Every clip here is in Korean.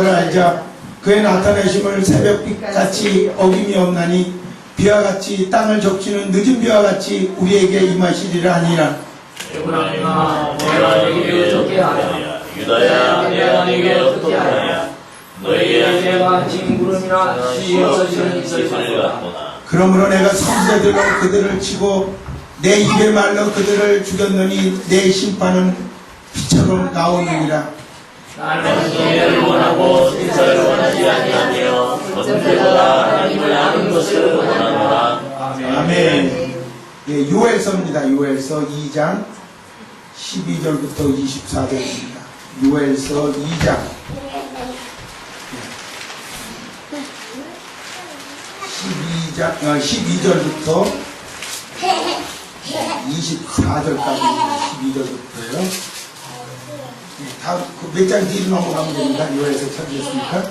를 알자. 그의 나타내심을 새벽빛같이 어김이 없나니 비와 같이 땅을 적시는 늦은 비와 같이 우리에게 임하시리라 하니라. 에브라임아 내가 네게 어떻게 하랴. 유다야 내가 네게 어떻게 하랴. 너희의 죄가 진 구름이나 시어서지는 이슬을 갖거나. 그러므로 내가 선지자들로 그들을 치고 내 입의 말로 그들을 죽였느니 내 심판은 비처럼 나오느니라. 나는 은혜를 원하고 진짜를 원하지 아니하며 번제보다 하나님을 아는 것을 원하노라. 아멘. 예, 요엘서입니다. 요엘서 2장 12절부터 24절입니다. 요엘서 2장 12절부터 24절까지입니다. 12절부터요. 몇 장 뒤로 넘어가면 됩니다. 요엘서 찾으셨습니까?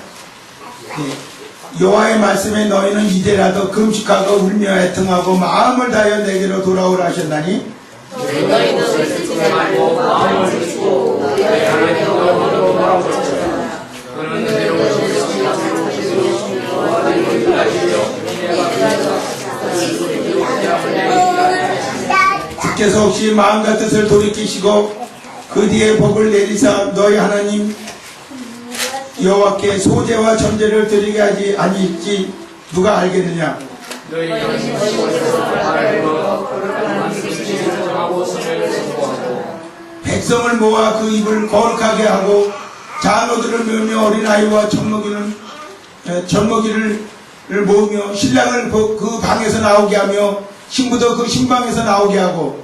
여호와의 말씀에 너희는 이제라도 금식하고 울며 애통하고 마음을 다하여 내게로 돌아오라 하셨나니 너희는 쓰지 말고 마음을 쓰고 내 하나님으로 돌아오라. 그는 그대로 주께서 혹시 마음과 뜻을 돌이키시고 그 뒤에 복을 내리사 너희 하나님 여호와께 소제와 전제를 드리게 하지 아니할지 누가 알겠느냐. 너희 백성을 모아 그 입을 거룩하게 하고 장로들을 모으며 어린아이와 젖먹이를 모으며 신랑을 그 방에서 나오게 하며 신부도 그 신방에서 나오게 하고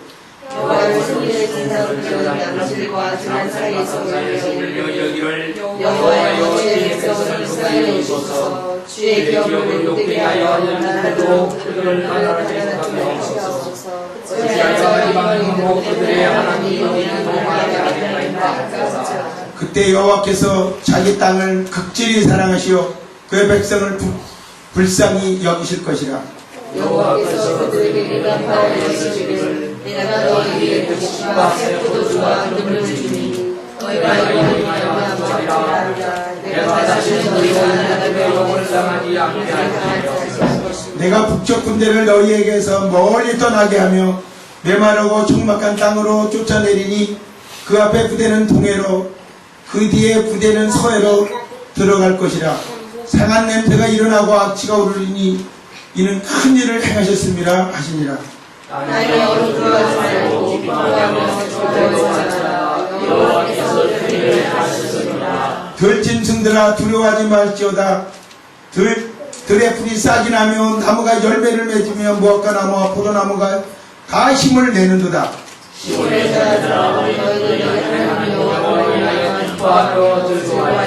여호와의 손에 진사를 양실과 지난 사이에서 여기를 여호와의 어제 백성을 이스라엘에 주소서 주의 기업을 높게 하여 나라도 그들을 나라를 하옵소서 어찌하여 이방인도 그들의 하나님 너희는 동하게 하리라. 그때 여호와께서 자기 땅을 극진히 사랑하시어 그의 백성을 불쌍히 여기실 것이라. 여호와께서 그들에게 응답하여 여기시기를 내가 너희에게 곡식과 포도주와 기름을 주니 너희가 이것을 말미암아 내가 다시 너희와 하나님의 영을 상하지 않게 하리라. 내가 북쪽 군대를 너희에게서 멀리 떠나게 하며 메마르고 척박한 땅으로 쫓아내리니 그 앞에 부대는 동해로 그 뒤에 부대는 서해로 들어갈 것이라. 상한 냄새가 일어나고 악취가 오르니 이는 큰 일을 행하셨음이라 하시니라. 나의 어루들어가지 말고 기뻐하며 즐거워하라. 여호와께서 그들을 하셨습니다. 들짐승들아 두려워하지 말지어다. 들의 풀이 싹이 나며 나무가 열매를 맺으며 무화과 나무와 포도나무가 다 힘을 내는도다. 시온의 자들아 너희들 하나님 여호와를 위하여 기뻐하며 즐거워하라.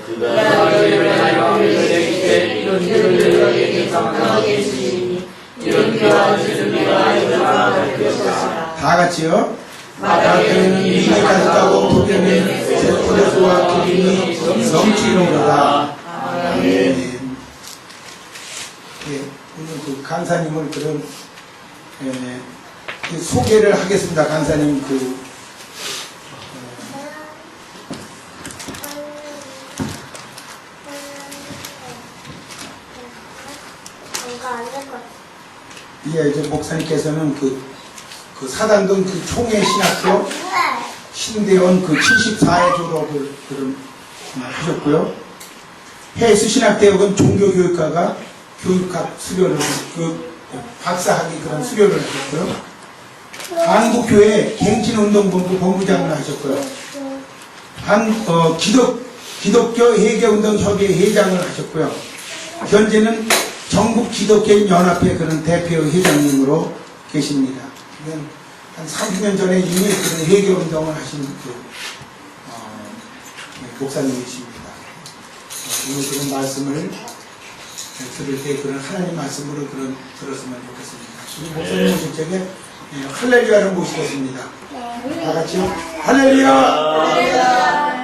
그가 너희를 위하여 너희에게 이런 일을 너희에게 감당하게 해주시니 이런 비와 짖은 비가 일어나 갈 것이라. 다 같이요. 마당에는 이미 가득하고 돋에는 포도주와 기름이 넘치는도다. 아멘. 오늘 그 강사님을 그런 소개를 하겠습니다. 강사님 이제 목사님께서는 그 사당동 그 총회 신학교 신대원 그 74회 졸업을 하셨고요. 해수 신학대학은 종교교육과가 교육학 수료를 박사학위 그런 수료를 하셨고요. 한국교회 갱신운동본부 본부장을 하셨고요. 기독교 회계운동협의회 회장을 하셨고요. 현재는 전국 기독교인 연합회 그런 대표 회장님으로 계십니다. 한 30년 전에 이미 그런 회계운동을 하신 목사님이십니다. 오늘 그런 말씀을 들을 때 그런 하나님 말씀으로 들었으면 좋겠습니다. 우리 목사님 오실 적에 할렐루야를 모시겠습니다. 다 같이요. 할렐루야! 할렐루야!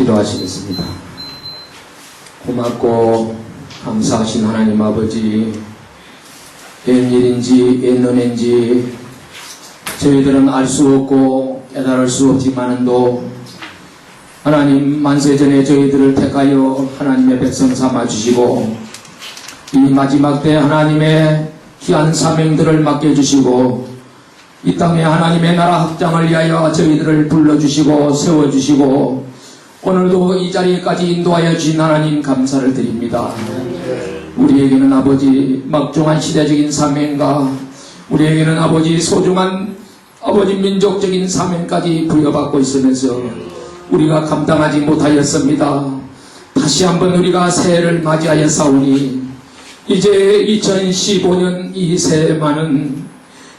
기도하시겠습니다. 고맙고 감사하신 하나님 아버지, 웬일인지 웬은인지 저희들은 알 수 없고 깨달을 수 없지만도 하나님 만세전에 저희들을 택하여 하나님의 백성 삼아주시고 이 마지막 때 하나님의 귀한 사명들을 맡겨주시고 이 땅에 하나님의 나라 확장을 위하여 저희들을 불러주시고 세워주시고 오늘도 이 자리까지 인도하여 주신 하나님 감사를 드립니다. 우리에게는 아버지 막중한 시대적인 사명과 우리에게는 아버지 소중한 아버지 민족적인 사명까지 부여받고 있으면서 우리가 감당하지 못하였습니다. 다시 한번 우리가 새해를 맞이하여 싸우니 이제 2015년 이 새해만은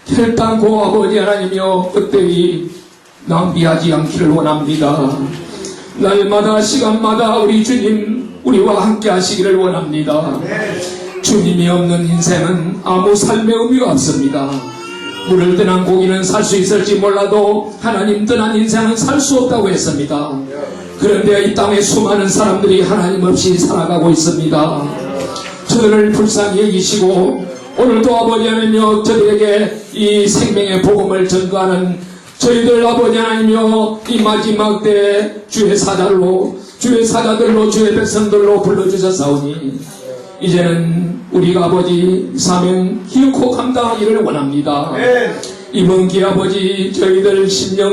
결단코 아버지 하나님이여 끝대위 낭비하지 않기를 원합니다. 날마다 시간마다 우리 주님 우리와 함께 하시기를 원합니다. 주님이 없는 인생은 아무 삶의 의미가 없습니다. 물을 떠난 고기는 살 수 있을지 몰라도 하나님 떠난 인생은 살 수 없다고 했습니다. 그런데 이 땅에 수많은 사람들이 하나님 없이 살아가고 있습니다. 저들을 불쌍히 여기시고 오늘도 아버지 하나님이여 저들에게 이 생명의 복음을 전가하는 저희들 아버지 하나님이여 이 마지막 때 주의 사자들로 주의 백성들로 불러주셨사오니 이제는 우리가 아버지 사명 기어코 감당하기를 원합니다. 이번 기회 아버지 저희들 심령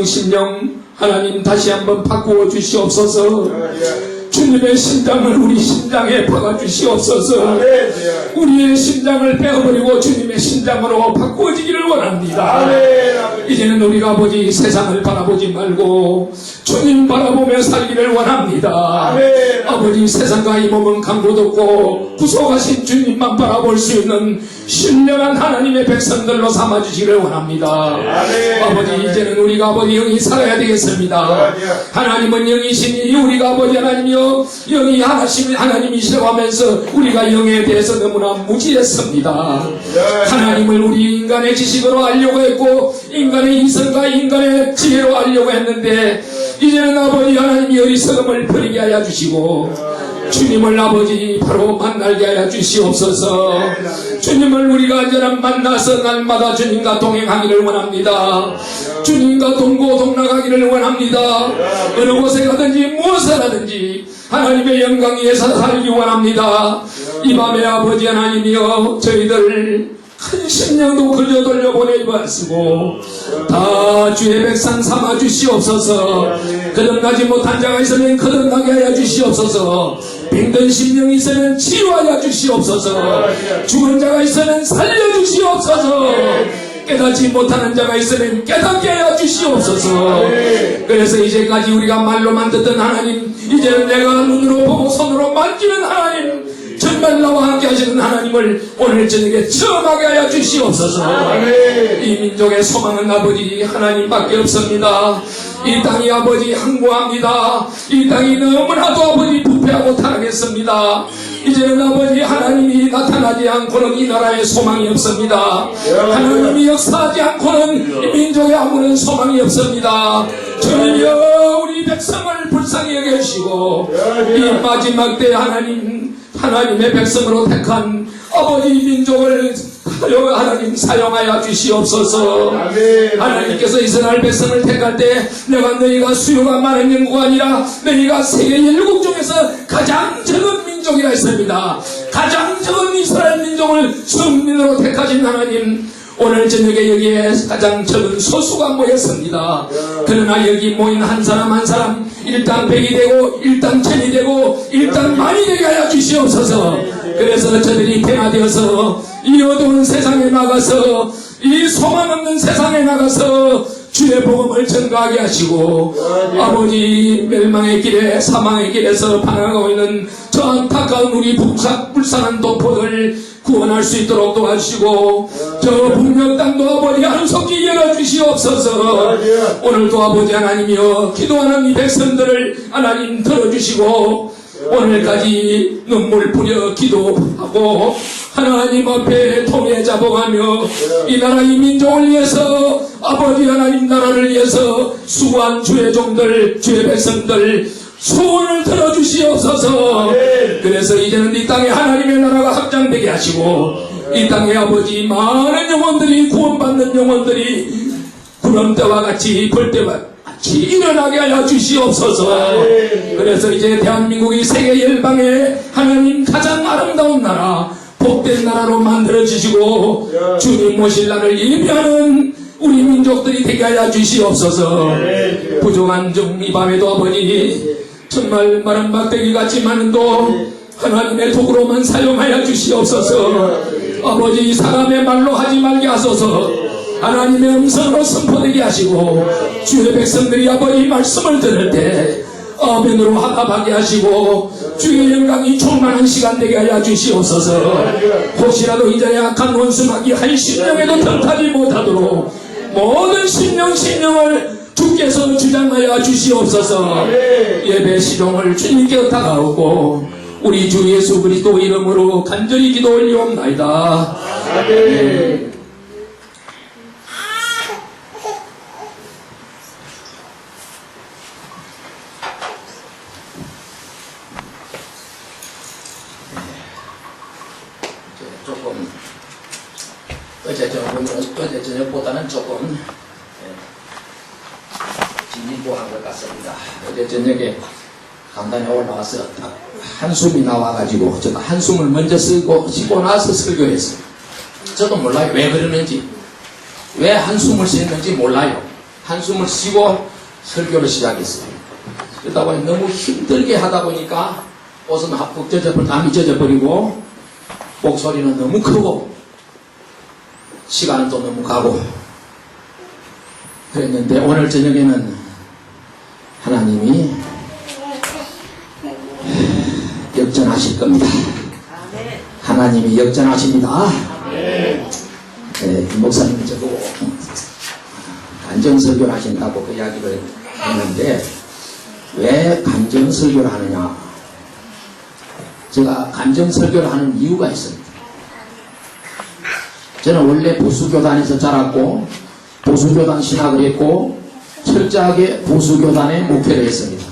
하나님 다시 한번 바꾸어 주시옵소서. 주님의 심장을 우리 심장에 박아주시옵소서. 우리의 심장을 빼어버리고 주님의 심장으로 바꾸어지기를 원합니다. 이제는 우리가 아버지 세상을 바라보지 말고 주님 바라보며 살기를 원합니다. 아버지 세상과 이 몸은 강도롭고 구속하신 주님만 바라볼 수 있는 신령한 하나님의 백성들로 삼아주시기를 원합니다. 아버지 이제는 우리가 아버지 영이 살아야 되겠습니다. 하나님은 영이시니 우리가 아버지 하나님이여 영이 하나님이시라고 하면서 우리가 영에 대해서 너무나 무지했습니다. 하나님을 우리 인간의 지식으로 알려고 했고 인간의 이성과 인간의 지혜로 알려고 했는데 이제는 아버지 하나님이 어리석음을 버리게 하여 주시고 주님을 아버지 바로 만나게 하여 주시옵소서. 주님을 우리가 언제나 만나서 날마다 주님과 동행하기를 원합니다. 주님과 동고동락하기를 원합니다. 어느 곳에 가든지 무엇을 하든지 하나님의 영광 위에서 살기 원합니다. 이 밤에 아버지 하나님이여 저희들 한 심령도 그저 돌려보내지 마시고 다 주의 백성 삼아 주시옵소서. 거듭나지 못한 자가 있으면 거듭나게 하여 주시옵소서. 병든 심령이 있으면 치유하여 주시옵소서. 죽은 자가 있으면 살려주시옵소서. 깨닫지 못하는 자가 있으면 깨닫게 하여 주시옵소서. 그래서 이제까지 우리가 말로만 듣던 하나님 이제는 내가 눈으로 보고 손으로 만지는 하나님 정말 나와 함께 하시는 하나님을 오늘 저녁에 체험하게 하여 주시옵소서. 이 민족의 소망은 아버지 하나님밖에 없습니다. 이 땅이 아버지 항구합니다. 이 땅이 너무나도 아버지 부패하고 타락했습니다. 이제는 아버지 하나님이 나타나지 않고는 이 나라에 소망이 없습니다. 하나님이 역사하지 않고는 이 민족에 아무런 소망이 없습니다. 주님이여 우리 백성을 불쌍히 여겨주시고 이 마지막 때 하나님의 백성으로 택한 아버지 민족을 하나님 사용하여 주시옵소서. 하나님께서 이스라엘 백성을 택할 때 내가 너희가 수요가 많은 영구가 아니라 너희가 세계 7 중에서 가장 적은 민족이라 했습니다. 가장 적은 이스라엘 민족을 성민으로 택하신 하나님 오늘 저녁에 여기에 가장 적은 소수가 모였습니다. 그러나 여기 모인 한 사람 한 사람 일단 100이 되고 일단 1000이 되고 일단 만이 되게 하여 주시옵소서. 그래서 저들이 변화되어서 이 어두운 세상에 나가서 이 소망 없는 세상에 나가서 주의 복음을 전가하게 하시고 아버지 멸망의 길에 사망의 길에서 방황하고 있는 저 안타까운 우리 불쌍한 도포들 구원할 수 있도록 도와주시고 저 북녘 땅도 아버지 한속히 열어주시옵소서. 오늘도 아버지 하나님이여 기도하는 이 백성들을 하나님 들어주시고 오늘까지 눈물 뿌려 기도하고 하나님 앞에 통해 잡아가며 이 나라 이 민족을 위해서 아버지 하나님 나라를 위해서 수고한 주의 종들 주의 백성들 소원을 들어주시옵소서. 그래서 이제는 이 땅에 하나님의 나라가 확장되게 하시고 이 땅에 아버지 많은 영혼들이 구원받는 영혼들이 구름대와 같이 벌대와 같이 일어나게 하여 주시옵소서. 그래서 이제 대한민국이 세계 열방에 하나님 가장 아름다운 나라 복된 나라로 만들어주시고 주님 모실 날을 예비하는 우리 민족들이 되게 하여 주시옵소서. 부족한 중 이 밤에도 아버지 정말 마른 막대기 같지만도 하나님의 도구로만 사용하여 주시옵소서. 아버지 사람의 말로 하지 말게 하소서. 하나님의 음성으로 선포되게 하시고 주의 백성들이 아버지 말씀을 들을 때 아멘으로 화답하게 하시고 주의 영광이 충만한 시간 되게 하여 주시옵소서. 혹시라도 이 자리에 악한 원수마귀 한 심령에도 던하지 못하도록 모든 심령을 주께서 주장하여 주시옵소서. 예배 시종을 주님께 다가오고 우리 주 예수 그리스도 이름으로 간절히 기도 올리옵나이다. 아멘. 조금 어제 저녁보다는 조금 진입보한 것 같습니다. 어제 저녁에 간단히 올라와서 한숨이 나와가지고 제가 한숨을 먼저 쉬고 나서 설교했어요. 저도 몰라요. 왜 그러는지, 왜 한숨을 쉬었는지 몰라요. 한숨을 쉬고 설교를 시작했어요. 그러다 보니 너무 힘들게 하다 보니까 옷은 합국 땀이 젖어버리고 목소리는 너무 크고 시간은 또 너무 가고 그랬는데 오늘 저녁에는 하나님이 역전하실 겁니다. 하나님이 역전하십니다. 목사님이 저보고 간정설교를 하신다고 그 이야기를 했는데 왜 간정설교를 하느냐, 제가 간정설교를 하는 이유가 있습니다. 저는 원래 보수교단에서 자랐고 보수교단 신학을 했고 철저하게 보수교단의 목회를 했습니다.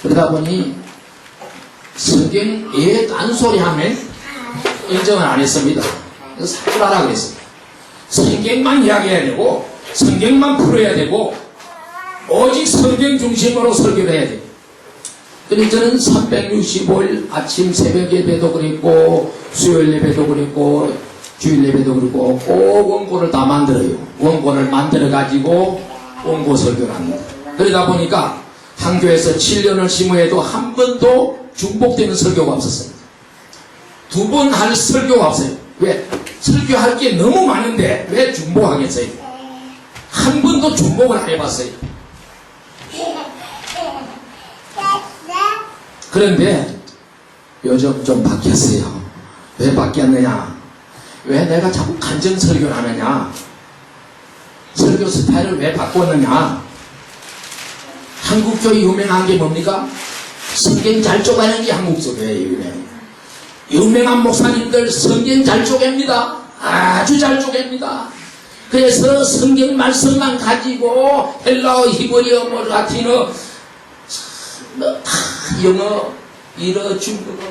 그러다 보니 성경에 딴소리하면 인정을 안 했습니다. 그래서 사주라라 그랬습니다. 성경만 이야기해야 되고 성경만 풀어야 되고 오직 성경 중심으로 설교를 해야 돼요. 그래서 저는 365일 아침 새벽 예배도 그랬고 수요일 예배도 그랬고 주일 예배도 그랬고 꼭 원고를 다 만들어요. 원고를 만들어 가지고 원고 설교를 합니다. 그러다 보니까 한 교회에서 7년을 심의해도 한 번도 중복되는 설교가 없었어요. 2번 할 설교가 없어요. 왜? 설교할 게 너무 많은데 왜 중복하겠어요? 한 번도 중복을 안 해봤어요. 그런데 요즘 좀 바뀌었어요. 왜 바뀌었느냐? 왜 내가 자꾸 간증 설교를 하느냐? 설교 스타일을 왜 바꿨느냐? 한국교회 유명한 게 뭡니까? 성경 잘 쪼개는 게 한국교회예요. 유명한 목사님들 성경 잘 쪼갭니다. 아주 잘 쪼갭니다. 그래서 성경 말씀만 가지고 헬라어, 히브리어, 라틴어, 영어, 일어, 중국어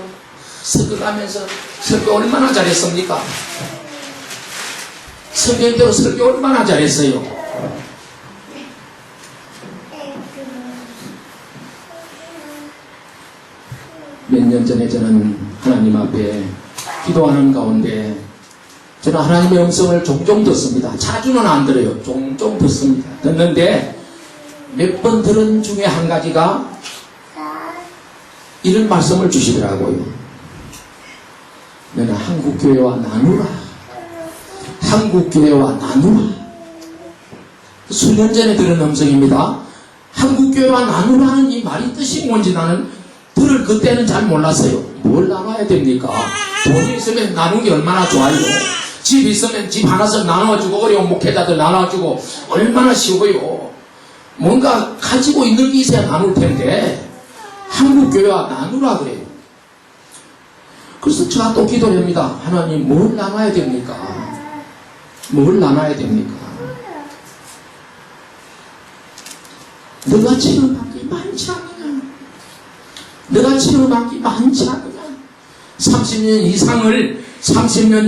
섞어가면서 설교 얼마나 잘했습니까? 성경대로 설교 얼마나 잘했어요. 몇 년 전에 저는 하나님 앞에 기도하는 가운데 저는 하나님의 음성을 종종 듣습니다. 자주는 안 들어요. 종종 듣습니다. 듣는데 몇 번 들은 중에 한 가지가 이런 말씀을 주시더라고요. 너는 한국교회와 나누라. 한국교회와 나누라. 수년 전에 들은 음성입니다. 한국교회와 나누라는 이 말이 뜻이 뭔지 나는 들을 그때는 잘 몰랐어요. 뭘 나눠야 됩니까? 돈이 있으면 나누는 게 얼마나 좋아요. 집 있으면 집 하나씩 나눠주고 어려운 목회자들 나눠주고 얼마나 쉬워요. 뭔가 가지고 있는 게 있어야 나눌 텐데 한국교회와 나누라 그래요. 그래서 제가 또 기도를 합니다. 하나님 뭘 나눠야 됩니까? 뭘 나눠야 됩니까? 너가 지금 밖에 많지 않느냐? 내가 체험한 게 많지 않느냐. 30년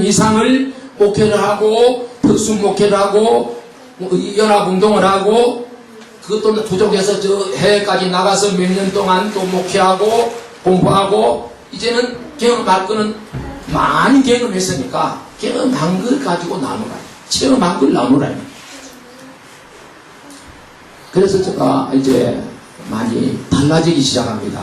이상을 목회를 하고 특수 목회를 하고 연합운동을 하고 그것도 부족해서 저 해외까지 나가서 몇 년 동안 또 목회하고 공부하고 이제는 경험할 거는 많이 경험했으니까 경험한 걸 가지고 나누라. 체험한 걸 나누라. 그래서 제가 이제 많이 달라지기 시작합니다.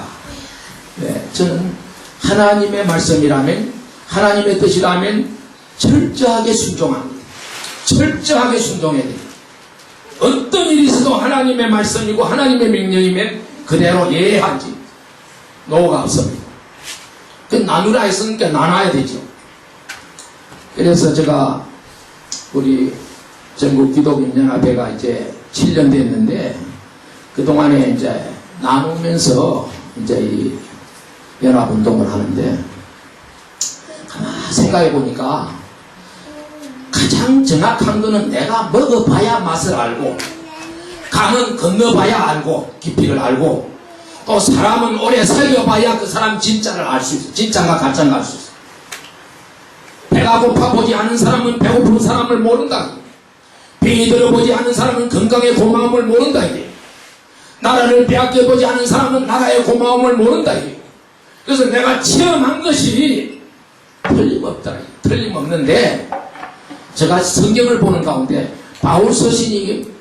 네, 저는 하나님의 말씀이라면 하나님의 뜻이라면 철저하게 순종합니다. 철저하게 순종해야 됩니다. 어떤 일이 있어도 하나님의 말씀이고 하나님의 명령이면 그대로 예하지 노가 없습니다. 그 나누라 했으니까 나눠야 되죠. 그래서 제가 우리 전국 기독인연합회가 이제 7년 됐는데 그동안에 이제 나누면서 이제 이 연합운동을 하는데 가만히 생각해 보니까 가장 정확한 거는 내가 먹어봐야 맛을 알고 강은 건너봐야 알고 깊이를 알고 또 사람은 오래 살려봐야 그 사람 진짜를 알 수 있어. 진짜가 가짜가 알 수 있어. 배가 고파 보지 않은 사람은 배고픈 사람을 모른다. 병이 들어보지 않은 사람은 건강의 고마움을 모른다. 나라를 빼앗겨 보지 않은 사람은 나라의 고마움을 모른다. 그래서 내가 체험한 것이 틀림없다. 틀림없는데 제가 성경을 보는 가운데 바울 서신이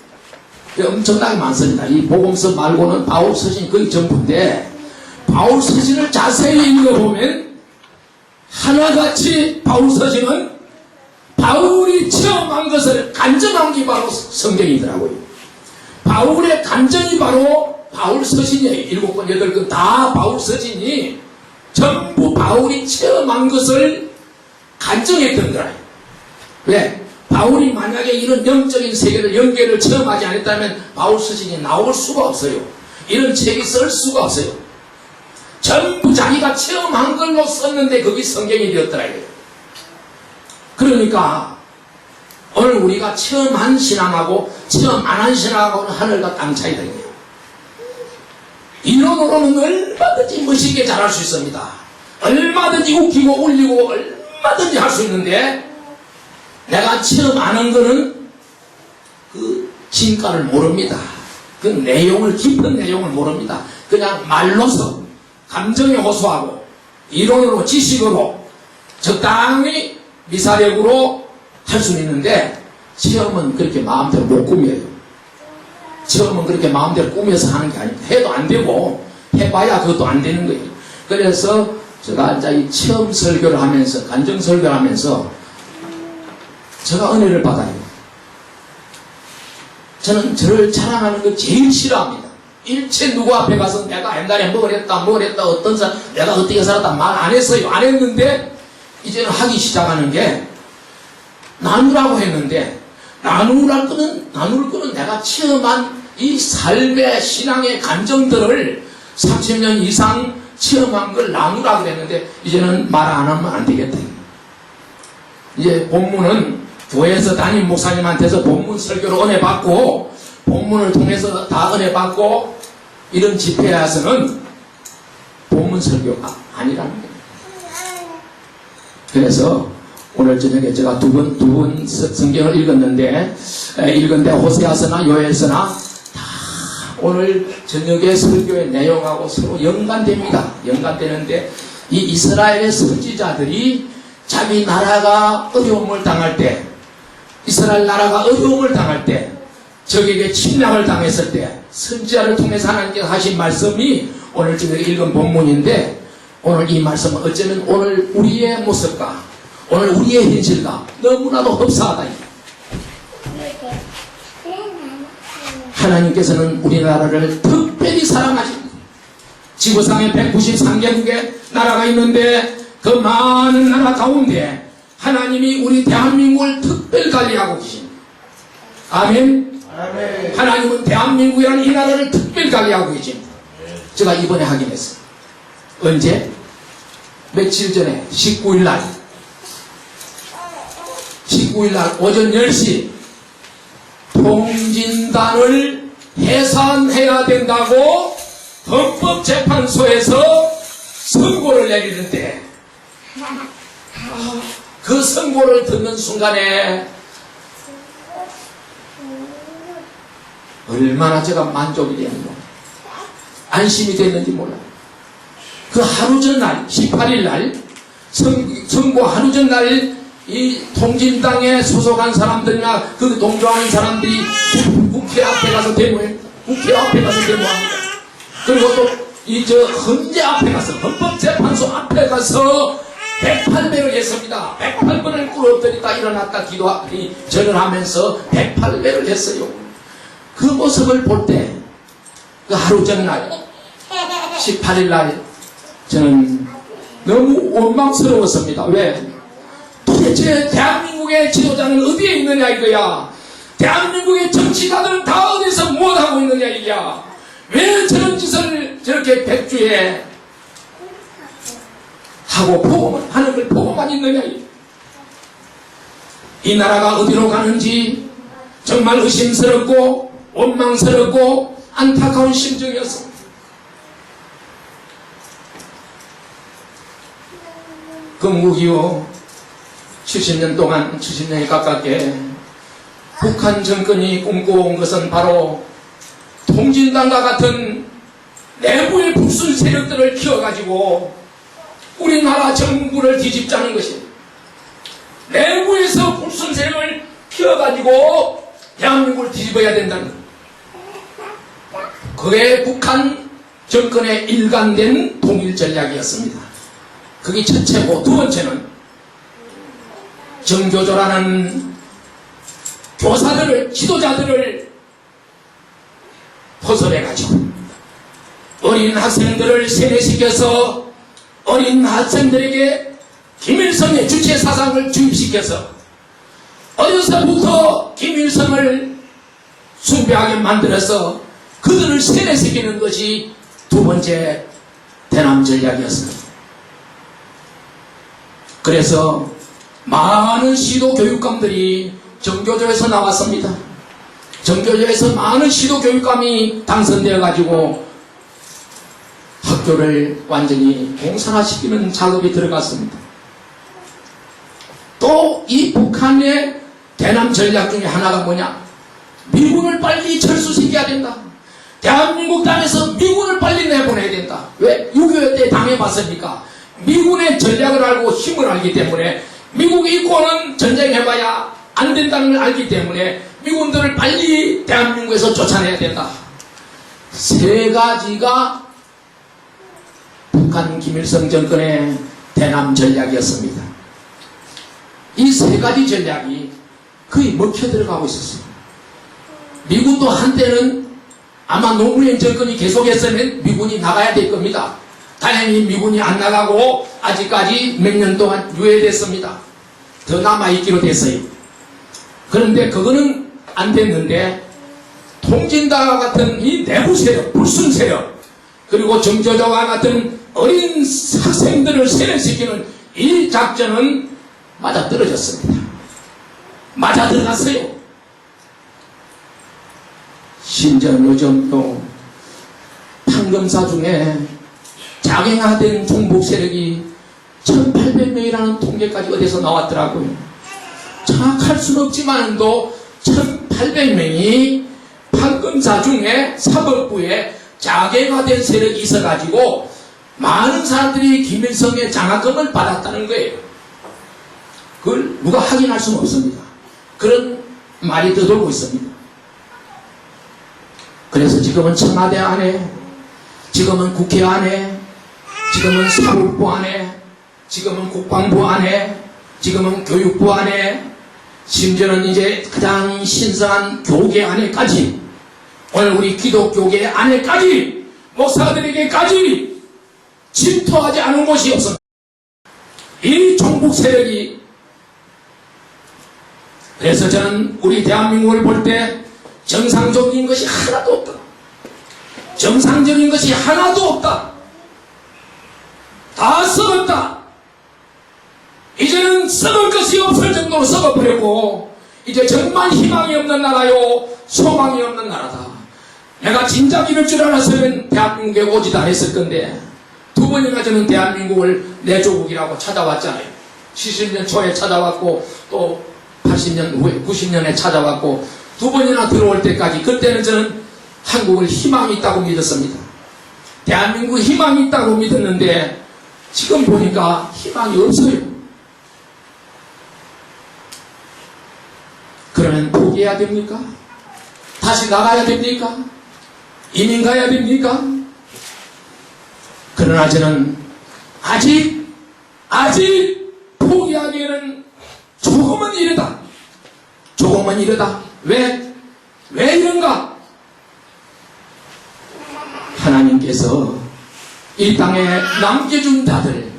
엄청나게 많습니다. 이 복음서 말고는 바울 서신이 거의 전부인데 바울 서신을 자세히 읽어보면 하나같이 바울 서신은 바울이 체험한 것을 간증한 게 바로 성경이더라고요. 바울의 간증이 바로 바울 서신이에요. 7권, 8권 다 바울 서신이 전부 바울이 체험한 것을 간증했던 거예요. 왜? 바울이 만약에 이런 영적인 세계를 연계를 체험하지 않았다면 바울 서신이 나올 수가 없어요. 이런 책이 쓸 수가 없어요. 전부 자기가 체험한 걸로 썼는데 그게 성경이 되었더라고요. 그러니까 오늘 우리가 체험한 신앙하고 체험 안 한 신앙하고는 하늘과 땅 차이다. 이론으로는 얼마든지 멋있게 잘할 수 있습니다. 얼마든지 웃기고 울리고 얼마든지 할 수 있는데 내가 체험 안 한 거는 그 진가를 모릅니다. 그 내용을, 깊은 내용을 모릅니다. 그냥 말로서 감정에 호소하고 이론으로 지식으로 적당히 미사력으로 할 수는 있는데 체험은 그렇게 마음대로 못 꾸며요. 체험은 그렇게 마음대로 꾸며서 하는 게 아닙니다. 해도 안 되고 해봐야 그것도 안 되는 거예요. 그래서 제가 이제 이 체험 설교를 하면서 간증 설교를 하면서 제가 은혜를 받아요. 저는 저를 자랑하는 거 제일 싫어합니다. 일체 누구 앞에 가서 내가 옛날에 뭘 했다 어떤 사람 내가 어떻게 살았다 말 안 했어요. 안 했는데 이제는 하기 시작하는 게 나누라고 했는데 나눌 거는 내가 체험한 이 삶의 신앙의 감정들을 30년 이상 체험한 걸 나누라고 그랬는데 이제는 말 안 하면 안 되겠다. 이제 본문은 교회에서 담임 목사님한테서 본문 설교로 은혜 받고 본문을 통해서 다 은혜 받고 이런 집회에 와서는 본문 설교가 아니라는 거예요. 그래서 오늘 저녁에 제가 두 번 성경을 읽었는데 호세아서나 요엘서나 다 오늘 저녁에 설교의 내용하고 서로 연관됩니다. 연관되는데 이 이스라엘의 선지자들이 자기 나라가 어려움을 당할 때 이스라엘 나라가 어려움을 당할 때 적에게 침략을 당했을 때 선지자를 통해서 하나님께서 하신 말씀이 오늘 저녁에 읽은 본문인데 오늘 이 말씀은 어쩌면 오늘 우리의 모습과 오늘 우리의 현실과 너무나도 흡사하다. 하나님께서는 우리나라를 특별히 사랑하십니다. 지구상에 193개국의 나라가 있는데 그 많은 나라 가운데 하나님이 우리 대한민국을 특별 관리하고 계십니다. 아멘. 아멘. 하나님은 대한민국이라는 이 나라를 특별 관리하고 계십니다. 제가 이번에 확인했어요. 언제? 며칠 전에 19일 날 오전 10시 통진단을 해산해야 된다고 헌법재판소에서 선고를 내리는데 그 선고를 듣는 순간에 얼마나 제가 만족이 되는지 안심이 됐는지 몰라요. 그 하루 전날 18일 날 선고 하루 전날 이 통진당에 소속한 사람들이나 그 동조하는 사람들이 국회 앞에 가서 데모합니다. 국회 앞에 가서 데모합니다. 그리고 또 이 헌재 앞에 가서 헌법재판소 앞에 가서 108배를 했습니다. 108번을 꿇어뜨리다 일어났다 기도하니 전을 하면서 108배를 했어요. 그 모습을 볼 때 그 하루 전날 18일 날 저는 너무 원망스러웠습니다. 왜? 도대체 대한민국의 지도자는 어디에 있느냐 이거야. 대한민국의 정치가들은 다 어디서 무엇하고 있느냐 이거야. 왜 저런 짓을 저렇게 백주에 하고 하는 걸 보고만 있느냐. 이 나라가 어디로 가는지 정말 의심스럽고 원망스럽고 안타까운 심정이었습니다. 건국 70년 동안 70년이 가깝게 북한 정권이 꿈꿔온 것은 바로 통진당과 같은 내부의 불순 세력들을 키워가지고 우리나라 정부를 뒤집자는 것이 내부에서 불순 세력을 키워가지고 대한민국을 뒤집어야 된다는 것. 그게 북한 정권의 일관된 통일 전략이었습니다. 그게 첫째고 두 번째는 정교조라는 교사들을 지도자들을 포섭해가지고 어린 학생들을 세뇌시켜서 어린 학생들에게 김일성의 주체 사상을 주입시켜서 어려서부터 김일성을 숭배하게 만들어서 그들을 세뇌시키는 것이 두 번째 대남 전략이었습니다. 그래서 많은 시도 교육감들이 정교조에서 나왔습니다. 정교조에서 많은 시도 교육감이 당선되어 가지고 학교를 완전히 공산화시키는 작업이 들어갔습니다. 또 이 북한의 대남 전략 중에 하나가 뭐냐? 미군을 빨리 철수시켜야 된다. 대한민국 땅에서 미군을 빨리 내보내야 된다. 왜? 6.25 때 당해봤으니까 미군의 전략을 알고 힘을 알기 때문에 미국이 있고는 전쟁해봐야 안 된다는 걸 알기 때문에 미군들을 빨리 대한민국에서 쫓아내야 된다. 세 가지가 북한 김일성 정권의 대남 전략이었습니다. 이 세 가지 전략이 거의 먹혀 들어가고 있었어요. 미군도 한때는 아마 노무현 정권이 계속했으면 미군이 나가야 될 겁니다. 다행히 미군이 안 나가고 아직까지 몇 년 동안 유예됐습니다. 더 남아있기로 됐어요. 그런데 그거는 안 됐는데 통진당과 같은 이 내부 세력, 불순 세력, 그리고 정조조와 같은 어린 학생들을 세뇌시키는 이 작전은 맞아떨어졌습니다. 맞아들어갔어요. 심지어 요즘 또 판검사 중에 장애화된 종북 세력이 1800명이라는 통계까지 어디서 나왔더라고요. 정확할 수는 없지만도 1800명이 판검사 중에 사법부에 장애화된 세력이 있어가지고 많은 사람들이 김일성의 장학금을 받았다는 거예요. 그걸 누가 확인할 수는 없습니다. 그런 말이 떠돌고 있습니다. 그래서 지금은 청와대 안에, 지금은 국회 안에, 지금은 사법부 안에, 지금은 국방부 안에, 지금은 교육부 안에, 심지어는 이제 가장 신성한 교계 안에까지, 오늘 우리 기독교계 안에까지, 목사들에게까지 침투하지 않은 곳이 없습니다. 이 종북 세력이. 그래서 저는 우리 대한민국을 볼 때 정상적인 것이 하나도 없다. 정상적인 것이 하나도 없다. 다 썩었다. 이제는 썩을 것이 없을 정도로 썩어버렸고 이제 정말 희망이 없는 나라요, 소망이 없는 나라다. 내가 진작 이럴 줄 알았으면 대한민국에 오지도 않았을 건데 두 번이나 저는 대한민국을 내 조국이라고 찾아왔잖아요. 70년 초에 찾아왔고 또 80년 후에 90년에 찾아왔고 두 번이나 들어올 때까지 그때는 저는 한국을 희망이 있다고 믿었습니다. 대한민국 희망이 있다고 믿었는데 지금 보니까 희망이 없어요. 그러면 포기해야 됩니까? 다시 나가야 됩니까? 이민 가야 됩니까? 그러나 저는 아직 포기하기에는 조금은 이르다. 조금은 이르다. 왜 이런가? 하나님께서 이 땅에 남겨준 자들,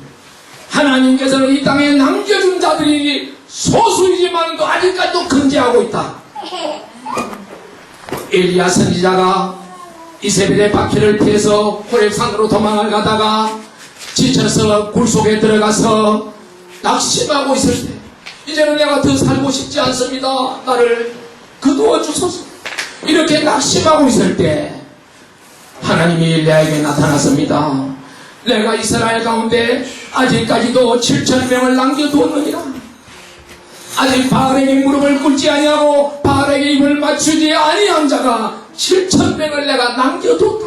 하나님께서는 이 땅에 남겨준 자들이 소수이지만도 아직까지도 건재하고 있다. 엘리야 선지자가 이세벨의 바퀴를 피해서 호렙산으로 도망을 가다가 지쳐서 굴 속에 들어가서 낙심하고 있을 때 이제는 내가 더 살고 싶지 않습니다. 나를 거두어 주소서. 이렇게 낙심하고 있을 때 하나님이 엘리야에게 나타났습니다. 내가 이스라엘 가운데 아직까지도 7,000명을 남겨두었느니라. 아직 바알에게 무릎을 꿇지 아니하고 바알에게 입을 맞추지 아니한 자가 7,000명을 내가 남겨두었다.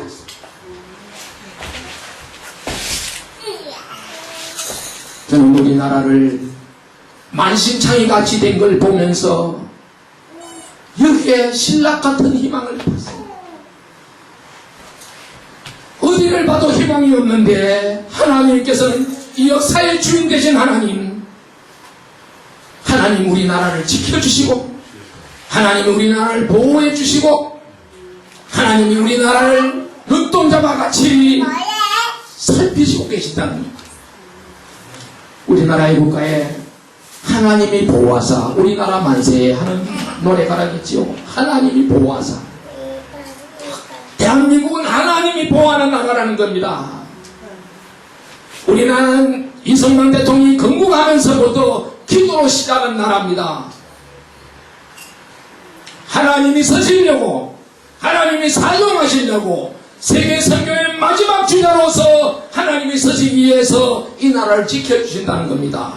저는 우리나라를 만신창이 같이 된 걸 보면서 여기에 신락 같은 희망을 봤어요. 어디를 봐도 희망이 없는데 하나님께서는 이 역사의 주인 되신 하나님 우리나라를 지켜주시고 하나님이 우리나라를 보호해 주시고 하나님이 우리나라를 눈동자와 같이 살피시고 계신다는 겁니다. 우리나라의 국가에 하나님이 보호하사 우리나라 만세에 하는 노래가라겠지요. 하나님이 보호하사. 대한민국은 하나님이 보호하는 나라라는 겁니다. 우리나라는 이승만 대통령이 건국하면서부터 기도로 시작한 나라입니다. 하나님이 서시려고, 하나님이 사용하시려고 세계 선교의 마지막 주자로서 하나님이 서시기 위해서 이 나라를 지켜주신다는 겁니다.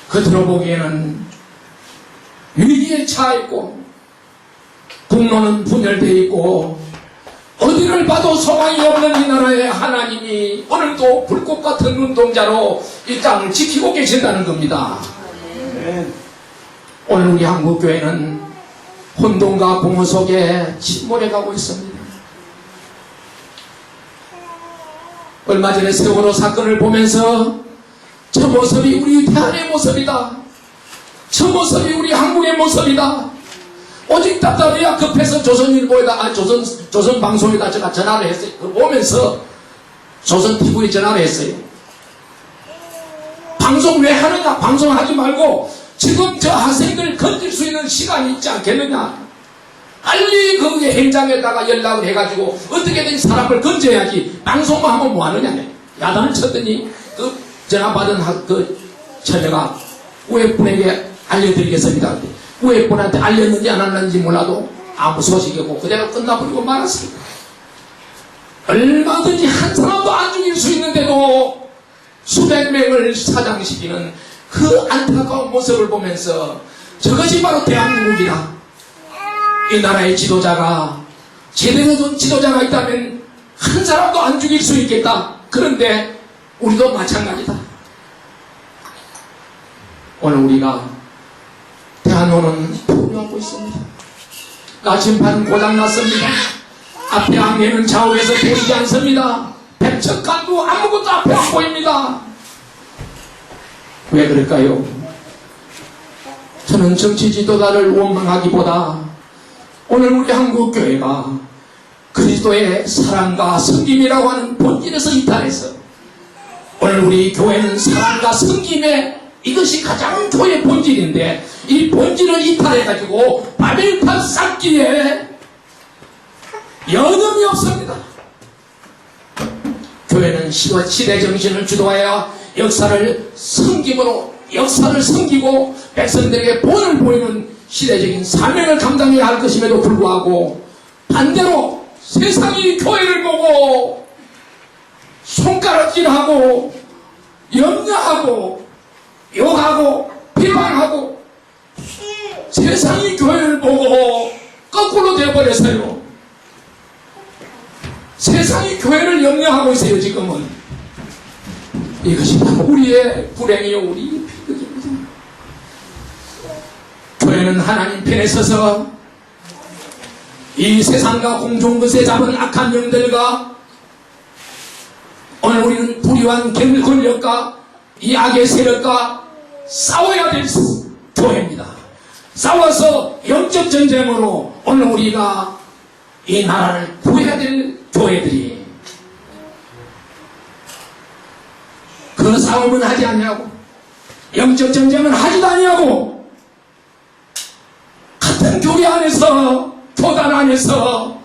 겉으로 보기에는 위기에 처해있고 국로는 분열되어 있고 어디를 봐도 소망이 없는 이 나라의 하나님이 오늘도 불꽃 같은 눈동자로 이 땅을 지키고 계신다는 겁니다. 오늘 우리 한국교회는 혼돈과 공허 속에 침몰해가고 있습니다. 얼마 전에 세월호 사건을 보면서 저 모습이 우리 대한의 모습이다. 저 모습이 우리 한국의 모습이다. 오직 답답해야 급해서 조선일보에다, 조선방송에다 제가 전화를 했어요. 그걸 보면서 조선TV에 전화를 했어요. 방송 왜 하느냐? 방송하지 말고 지금 저 학생들 건질 수 있는 시간이 있지 않겠느냐? 빨리 거기 현장에다가 연락을 해가지고 어떻게든 사람을 건져야지. 방송만 하면 뭐 하느냐? 야단을 쳤더니 그 전화 받은 그 처녀가 우회분에게 알려드리겠습니다. 우회분한테 알렸는지 안 알렸는지 몰라도 아무 소식이 없고 그대로 끝나버리고 말았습니다. 얼마든지 한 사람도 안 죽일 수 있는데도 수백 명을 사장시키는 그 안타까운 모습을 보면서 저것이 바로 대한민국이다. 이 나라의 지도자가 제대로 된 지도자가 있다면 한 사람도 안 죽일 수 있겠다. 그런데 우리도 마찬가지다. 오늘 우리가 대한민국은 포기하고 있습니다. 나침반 고장났습니다. 앞에 안개는 좌우에서 보이지 않습니다. 백척간도 아무것도 앞에 안 보입니다. 왜 그럴까요? 저는 정치 지도자를 원망하기보다 오늘 우리 한국교회가 그리스도의 사랑과 섬김이라고 하는 본질에서 이탈해서 오늘 우리 교회는 사랑과 섬김의 이것이 가장 교회의 본질인데 이 본질을 이탈해가지고 바벨탑 쌓기에 여념이 없습니다. 교회는 시대 정신을 주도하여 역사를 섬기고 백성들에게 본을 보이는 시대적인 사명을 감당해야 할 것임에도 불구하고 반대로 세상이 교회를 보고 손가락질하고 염려하고 욕하고 비방하고 세상이 교회를 보고 거꾸로 되어버렸어요. 세상이 교회를 염려하고 있어요. 지금은 이것이 바로 우리의 불행이요 우리의 비극입니다. 교회는 하나님 편에 서서 이 세상과 공중것에 잡은 악한 영들과 오늘 우리는 불의한 권력과 이 악의 세력과 싸워야 될 교회입니다. 싸워서 영적 전쟁으로 오늘 우리가 이 나라를 구해야 될 교회들이 그 싸움은 하지 않냐고, 영적 전쟁은 하지도 않냐고, 같은 교회 안에서 교단 안에서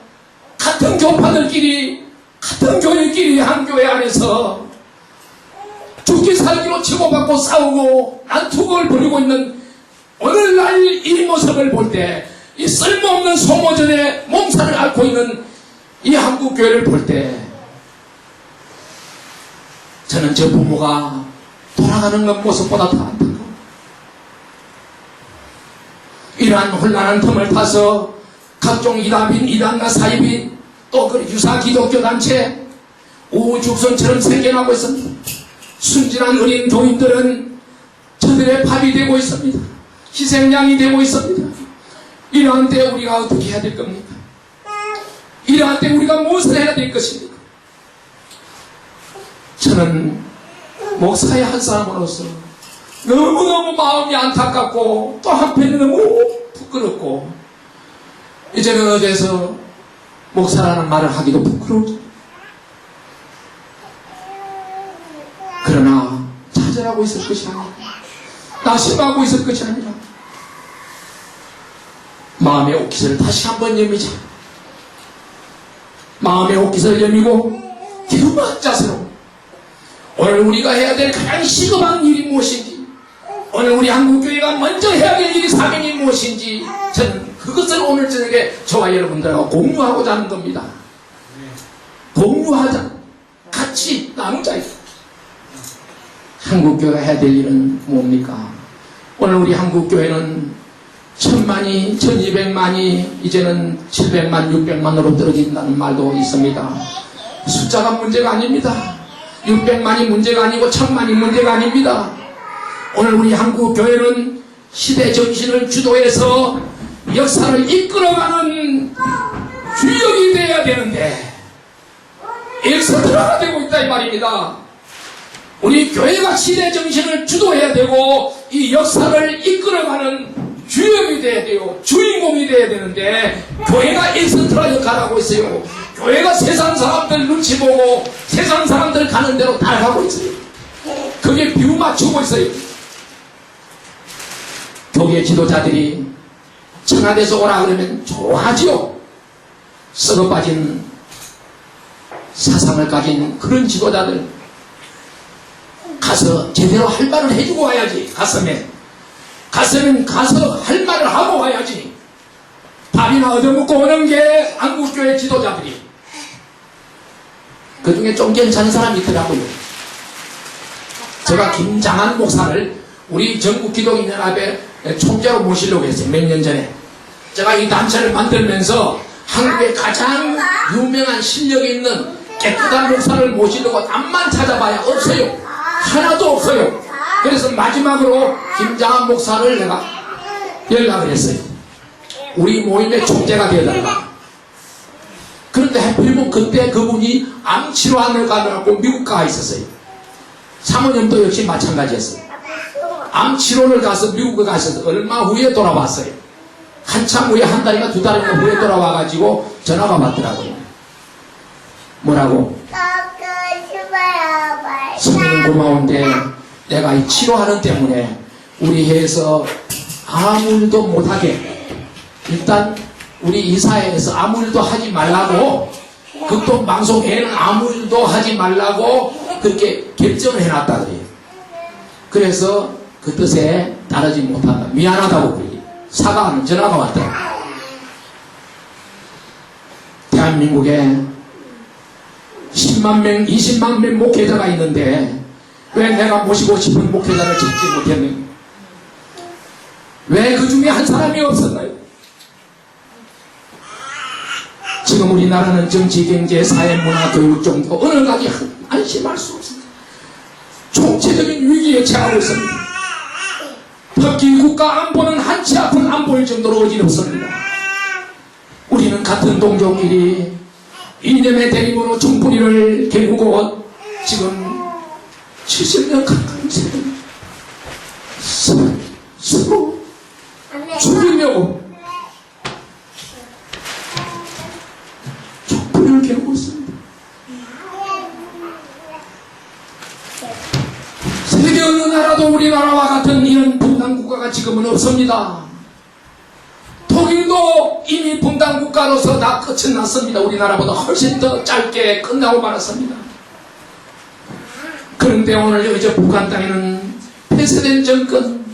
같은 교파들끼리 같은 교회끼리 한 교회 안에서 죽기 살기로 치고받고 싸우고 난투극을 벌이고 있는 오늘날 이 모습을 볼 때, 이 쓸모없는 소모전에 몸살을 앓고 있는 이 한국 교회를 볼 때, 저는 저 부모가 돌아가는 것 모습보다 더 안타까워. 이러한 혼란한 틈을 타서 각종 이단빈, 이단과 사이빈, 또 그 유사 기독교 단체 우후죽순처럼 생겨나고 있습니다. 순진한 어린 교인들은 저들의 밥이 되고 있습니다. 희생양이 되고 있습니다. 이러한 때 우리가 어떻게 해야 될 겁니까? 이러한 때 우리가 무엇을 해야 될 것입니까? 저는 목사의 한 사람으로서 너무너무 마음이 안타깝고 또 한편에 너무 부끄럽고, 이제는 어디서 목사라는 말을 하기도 부끄러워. 그러나 좌절하고 있을 것이 아니라, 낙심하고 있을 것이 아니라 마음의 옷깃을 다시 한번 여미자. 마음의 옷깃을 여미고 기도한 자세로 오늘 우리가 해야 될 가장 시급한 일이 무엇인지, 오늘 우리 한국교회가 먼저 해야 될 일이 사명이 무엇인지, 저는 그것을 오늘 저녁에 저와 여러분들과 공유하고자 하는 겁니다. 공유하자. 같이 나누자. 한국교회가 해야 될 일은 뭡니까? 오늘 우리 한국교회는 1000만이, 1200만이 이제는 700만, 600만으로 떨어진다는 말도 있습니다. 숫자가 문제가 아닙니다. 600만이 문제가 아니고 1000만이 문제가 아닙니다. 오늘 우리 한국교회는 시대 정신을 주도해서 역사를 이끌어가는 주역이 되어야 되는데 엑스트라가 되고 있다 이 말입니다. 우리 교회가 시대 정신을 주도해야 되고 이 역사를 이끌어가는 주역이 되어야 돼요. 주인공이 되어야 되는데 교회가 엑스트라 역할을 하고 있어요. 교회가 세상 사람들 눈치 보고 세상 사람들 가는 대로 따라가고 있어요. 그게 비유 맞추고 있어요. 교계 지도자들이 청와대에서 오라 그러면 좋아하지요. 썩어빠진 사상을 가진 그런 지도자들 가서 제대로 할 말을 해주고 와야지. 가서는 가서 할 말을 하고 와야지. 밥이나 얻어먹고 오는 게 한국교회 지도자들이. 그 중에 좀 괜찮은 사람이 있더라고요. 제가 김장한 목사를 우리 전국기독인연합의 총재로 모시려고 했어요. 몇 년 전에. 제가 이 단체를 만들면서 한국의 가장 유명한 실력이 있는 깨끗한 목사를 모시려고 남만 찾아봐야 없어요. 하나도 없어요. 그래서 마지막으로 김장한 목사를 내가 연락을 했어요. 우리 모임의 총재가 되어달라. 그런데 하필이면 그때 그분이 암 치료하러 가느라고 미국 가 있었어요. 사모님도 역시 마찬가지였어요. 암 치료를 가서 미국에 가서 얼마 후에 돌아왔어요. 한참 후에 한 달인가 두 달인가 후에 돌아와가지고 전화가 왔더라고요. 뭐라고? 성령 고마운데 내가 이 치료하는 때문에 우리 회에서 아무 일도 못하게, 일단 우리 이사회에서 아무 일도 하지 말라고, 극동 방송회에는 아무 일도 하지 말라고 그렇게 결정을 해놨다 그래요. 그래서 그 뜻에 따르지 못한다. 미안하다고 그래요. 사과하는 전화가 왔더라고요. 대한민국에 10만 명, 20만 명 목회자가 있는데 왜 내가 모시고 싶은 목회자를 찾지 못했는가? 왜 그 중에 한 사람이 없었나요? 지금 우리나라는 정치, 경제, 사회, 문화, 교육, 종교 어느 가지 안심할 수 없습니다. 총체적인 위기에 처하고 있습니다. 특히 국가 안보는 한치 앞은 안 보일 정도로 어지럽습니다. 우리는 같은 동족끼리 이념의 대립으로 총뿌리를 겨누고 지금 70년 가까이 서로 죽이려고 총뿌리를 겨누고 있습니다. 세계 어느 나라도 우리나라와 같은 이런 분단 국가가 지금은 없습니다. 독일도 이미 분단 국가로서 다 끝은 났습니다. 우리나라보다 훨씬 더 짧게 끝나고 말았습니다. 그런데 오늘 여기 북한 땅에는 폐쇄된 정권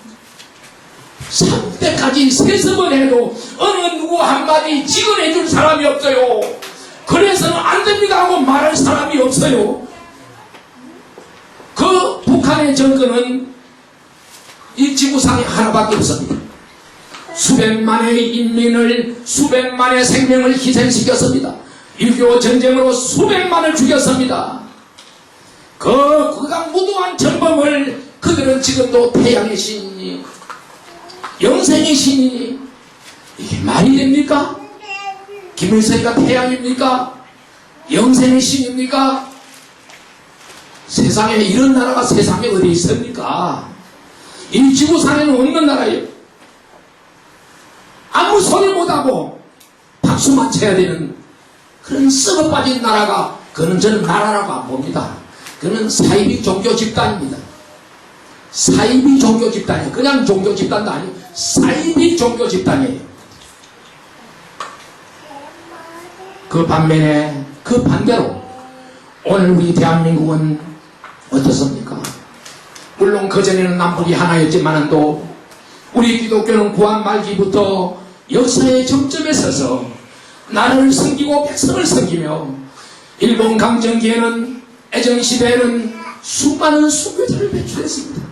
3대까지 세습을 해도 어느 누구 한마디 지원해줄 사람이 없어요. 그래서는 안 됩니다 하고 말할 사람이 없어요. 그 북한의 정권은 이 지구상에 하나밖에 없습니다. 수백만의 인민을, 수백만의 생명을 희생시켰습니다. 6.25 전쟁으로 수백만을 죽였습니다. 그강 무도한 전범을 그들은 지금도 태양의 신이니 영생의 신이니 이게 말이 됩니까? 김일성이가 태양입니까? 영생의 신입니까? 세상에 이런 나라가 세상에 어디 있습니까? 이 지구상에는 없는 나라예요. 아무 소리 못하고 박수만 쳐야 되는 그런 썩어 빠진 나라가 그는 저는 나라라고 안 봅니다. 그는 사이비 종교 집단입니다. 사이비 종교 집단이에요. 그냥 종교 집단도 아니에요. 사이비 종교 집단이에요. 그 반면에 그 반대로 오늘 우리 대한민국은 어떻습니까? 물론 그전에는 남북이 하나였지만은 또 우리 기독교는 구한 말기부터 역사의 정점에 서서 나라를 섬기고 백성을 섬기며 일본 강점기에는 애정시대에는 수많은 수교자를 배출했습니다.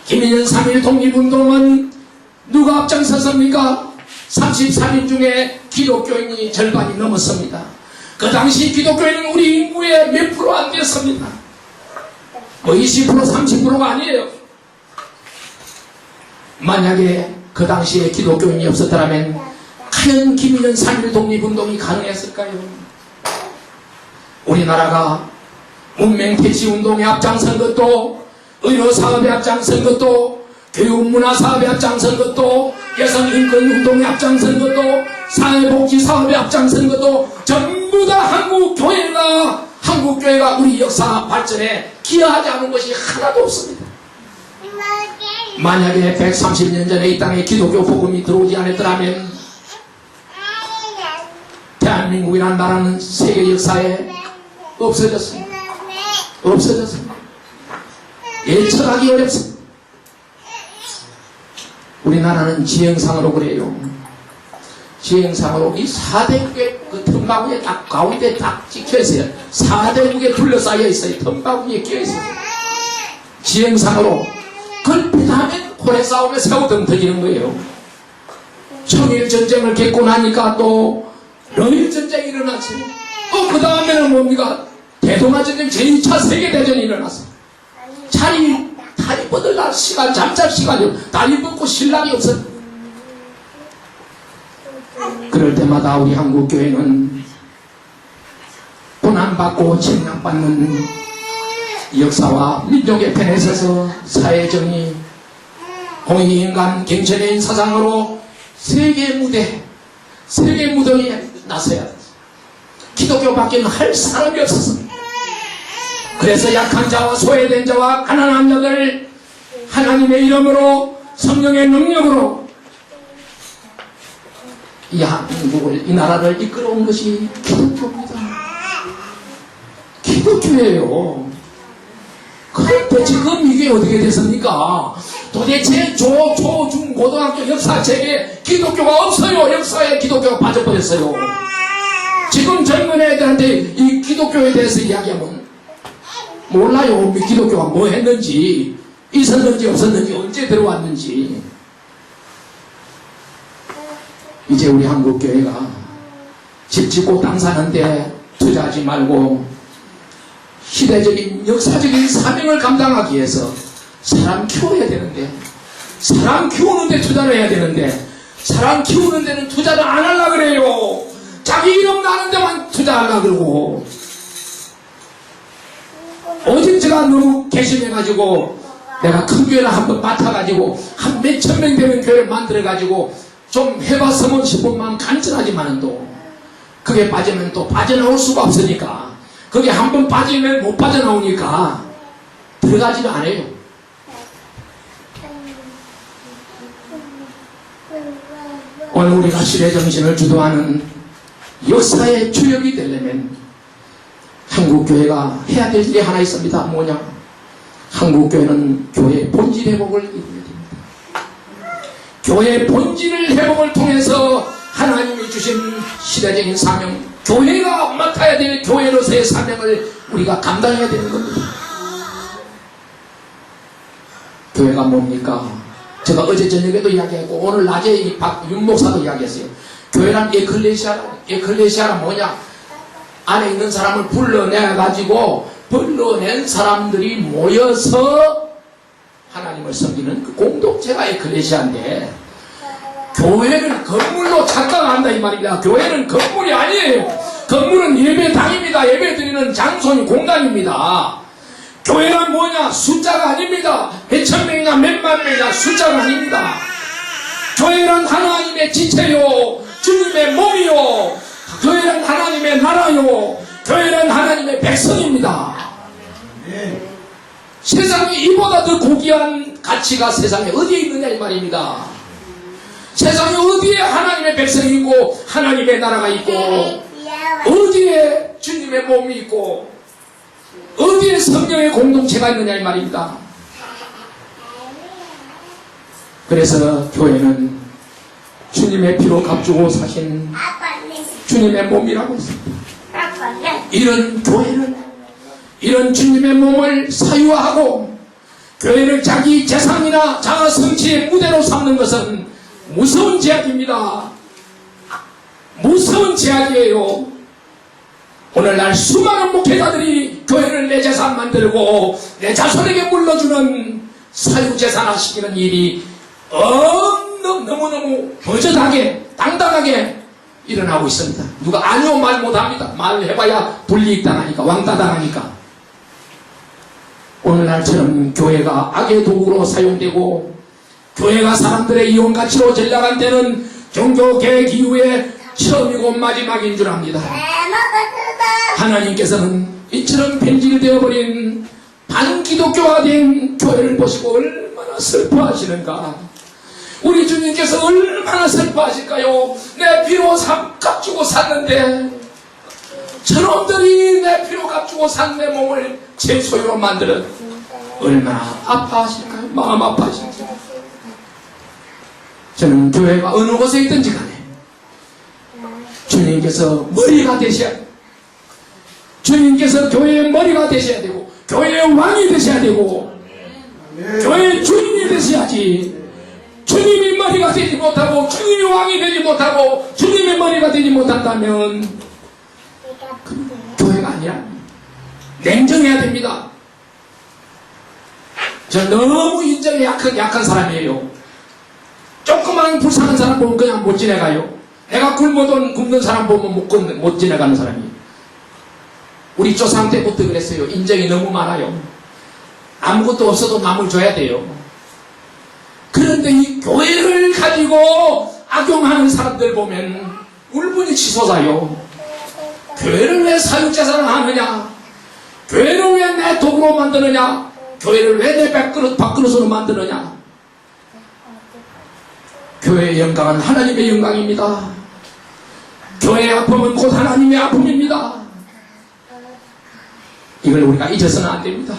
김일성 3.1 독립운동은 누가 앞장섰습니까? 33인 중에 기독교인이 절반이 넘었습니다. 그 당시 기독교인은 우리 인구의 몇 프로 안 됐습니다. 뭐 20% 30%가 아니에요. 만약에 그 당시에 기독교인이 없었더라면 과연 김일성 3.1 독립운동이 가능했을까요? 우리나라가 문명 퇴치운동에 앞장선 것도 의료사업에 앞장선 것도 교육문화사업에 앞장선 것도 여성인권운동에 앞장선 것도 사회복지사업에 앞장선 것도 전부 다 한국교회가 우리 역사 발전에 기여하지 않은 것이 하나도 없습니다. 만약에 130년 전에 이 땅에 기독교 복음이 들어오지 않았더라면 대한민국이라는 나라는 세계 역사에 없어졌습니다. 없어졌습니다. 예측하기 어렵습니다. 우리나라는 지형상으로 그래요. 지형상으로 이 4대국의 그 틈바구니에 딱 가운데 딱 찍혀있어요. 4대국에 둘러싸여 있어요. 틈바구니에 끼어있어요. 지형상으로 그걸 피하면 고래 싸움에 새우등 터지는 거예요. 청일전쟁을 겪고 나니까 또 러일전쟁이 일어났어요. 그 다음에는 뭡니까? 대동아전쟁 제2차 세계대전이 일어났어요. 다리 뻗을 시간, 잠잘 시간이 다리 뻗고 신랑이 없어요. 그럴 때마다 우리 한국교회는 고난받고 침략받는 역사와 민족의 편에 서서 사회정의, 공익인간, 경천의 사상으로 세계 무대에 나서야 돼. 기독교밖에는 할 사람이 없었습니다. 그래서 약한 자와 소외된 자와 가난한 자들 하나님의 이름으로 성령의 능력으로 이 한국을, 이 나라를 이끌어온 것이 기독교입니다. 기독교예요. 그런데 지금 이게 어떻게 됐습니까? 도대체 조, 중, 고등학교 역사책에 기독교가 없어요. 역사에 기독교가 빠져버렸어요. 지금 젊은 애들한테 이 기독교에 대해서 이야기하면 몰라요. 기독교가 뭐 했는지, 있었는지 없었는지, 언제 들어왔는지. 이제 우리 한국교회가 집 짓고 땅 사는데 투자하지 말고 시대적인 역사적인 사명을 감당하기 위해서 사람 키워야 되는데, 사람 키우는 데 투자를 해야 되는데, 사람 키우는 데는 투자를 안 하려고 그래요. 자기 이름 나는 데만 투자하려고 그러고. 오직 제가 너무 개심해가지고 내가 큰 교회를 한번 맡아가지고 한 몇천 명 되는 교회를 만들어가지고 좀 해봤으면 싶은 마음 간절하지만도 그게 빠지면 또 빠져나올 수가 없으니까, 그게 한번 빠지면 못 빠져나오니까 들어가지도 않아요. 오늘 우리가 시대정신을 주도하는 역사의 주역이 되려면 한국교회가 해야 될 일이 하나 있습니다. 뭐냐? 한국교회는 교회의 본질 회복을 이루어야 됩니다. 교회의 본질 회복을 통해서 하나님이 주신 시대적인 사명, 교회가 맡아야 될 교회로서의 사명을 우리가 감당해야 되는 겁니다. 교회가 뭡니까? 제가 어제 저녁에도 이야기했고 오늘 낮에 윤 목사도 이야기했어요. 교회란 에클레시아란 뭐냐? 안에 있는 사람을 불러내가지고 불러낸 사람들이 모여서 하나님을 섬기는 그 공동체가 에클레시아인데, 교회는 건물로 착각한다 이 말입니다. 교회는 건물이 아니에요. 건물은 예배당입니다. 예배드리는 장소인 공간입니다. 교회란 뭐냐? 숫자가 아닙니다. 몇천 명이나 몇만 명이나 숫자가 아닙니다. 교회란 하나님의 지체요, 주님의 몸이요, 교회란 하나님의 나라요, 교회란 하나님의 백성입니다. 세상에 이보다 더 고귀한 가치가 세상에 어디에 있느냐 이 말입니다. 세상에 어디에 하나님의 백성이 있고 하나님의 나라가 있고 어디에 주님의 몸이 있고 어디에 성령의 공동체가 있느냐 이 말입니다. 그래서 교회는 주님의 피로 값주고 사신 주님의 몸이라고 했습니다. 이런 교회는 이런 주님의 몸을 사유하고 교회를 자기 재산이나 자아 성취의 무대로 삼는 것은 무서운 제약입니다. 무서운 제약이에요. 오늘날 수많은 목회자들이 교회를 내 재산 만들고 내 자손에게 물러주는 사유재산화시키는 일이 너무너무 버젓하게 당당하게 일어나고 있습니다. 누가 아니요 말 못합니다. 말해봐야 불이익당하니까, 왕따당하니까. 오늘날처럼 교회가 악의 도구로 사용되고 교회가 사람들의 이용가치로 전락한 때는 종교개혁 이후에 처음이고 마지막인 줄 압니다. 하나님께서는 이처럼 변질되어버린 반기독교화된 교회를 보시고 얼마나 슬퍼하시는가. 우리 주님께서 얼마나 슬퍼하실까요? 내 피로 값주고 샀는데 저놈들이 내 피로 값주고 산 내 몸을 제 소유로 만들어 얼마나 아파하실까요? 마음 아파하실까요? 저는 교회가 어느 곳에 있든지 간에 주님께서 머리가 되셔야 돼요. 주님께서 교회의 머리가 되셔야 되고 교회의 왕이 되셔야 되고 교회의 주인이 되셔야지. 주님이 머리가 되지 못하고 주님이 왕이 되지 못하고 주님의 머리가 되지 못한다면 교회가 아니라 냉정해야 됩니다. 저 너무 인정에 약한 사람이에요. 조그만 불쌍한 사람 보면 그냥 못 지나가요. 내가 굶는 사람 보면 못 지나가는 사람이에요. 우리 조상 때부터 그랬어요. 인정이 너무 많아요. 아무것도 없어도 남을 줘야 돼요. 그런데 이 교회를 가지고 악용하는 사람들 보면 울분이 치솟아요. 교회를 왜 사육재산을 하느냐? 교회를 왜 내 도구로 만드느냐? 교회를 왜 내 밥그릇으로 만드느냐? 교회의 영광은 하나님의 영광입니다. 교회의 아픔은 곧 하나님의 아픔입니다. 이걸 우리가 잊어서는 안 됩니다.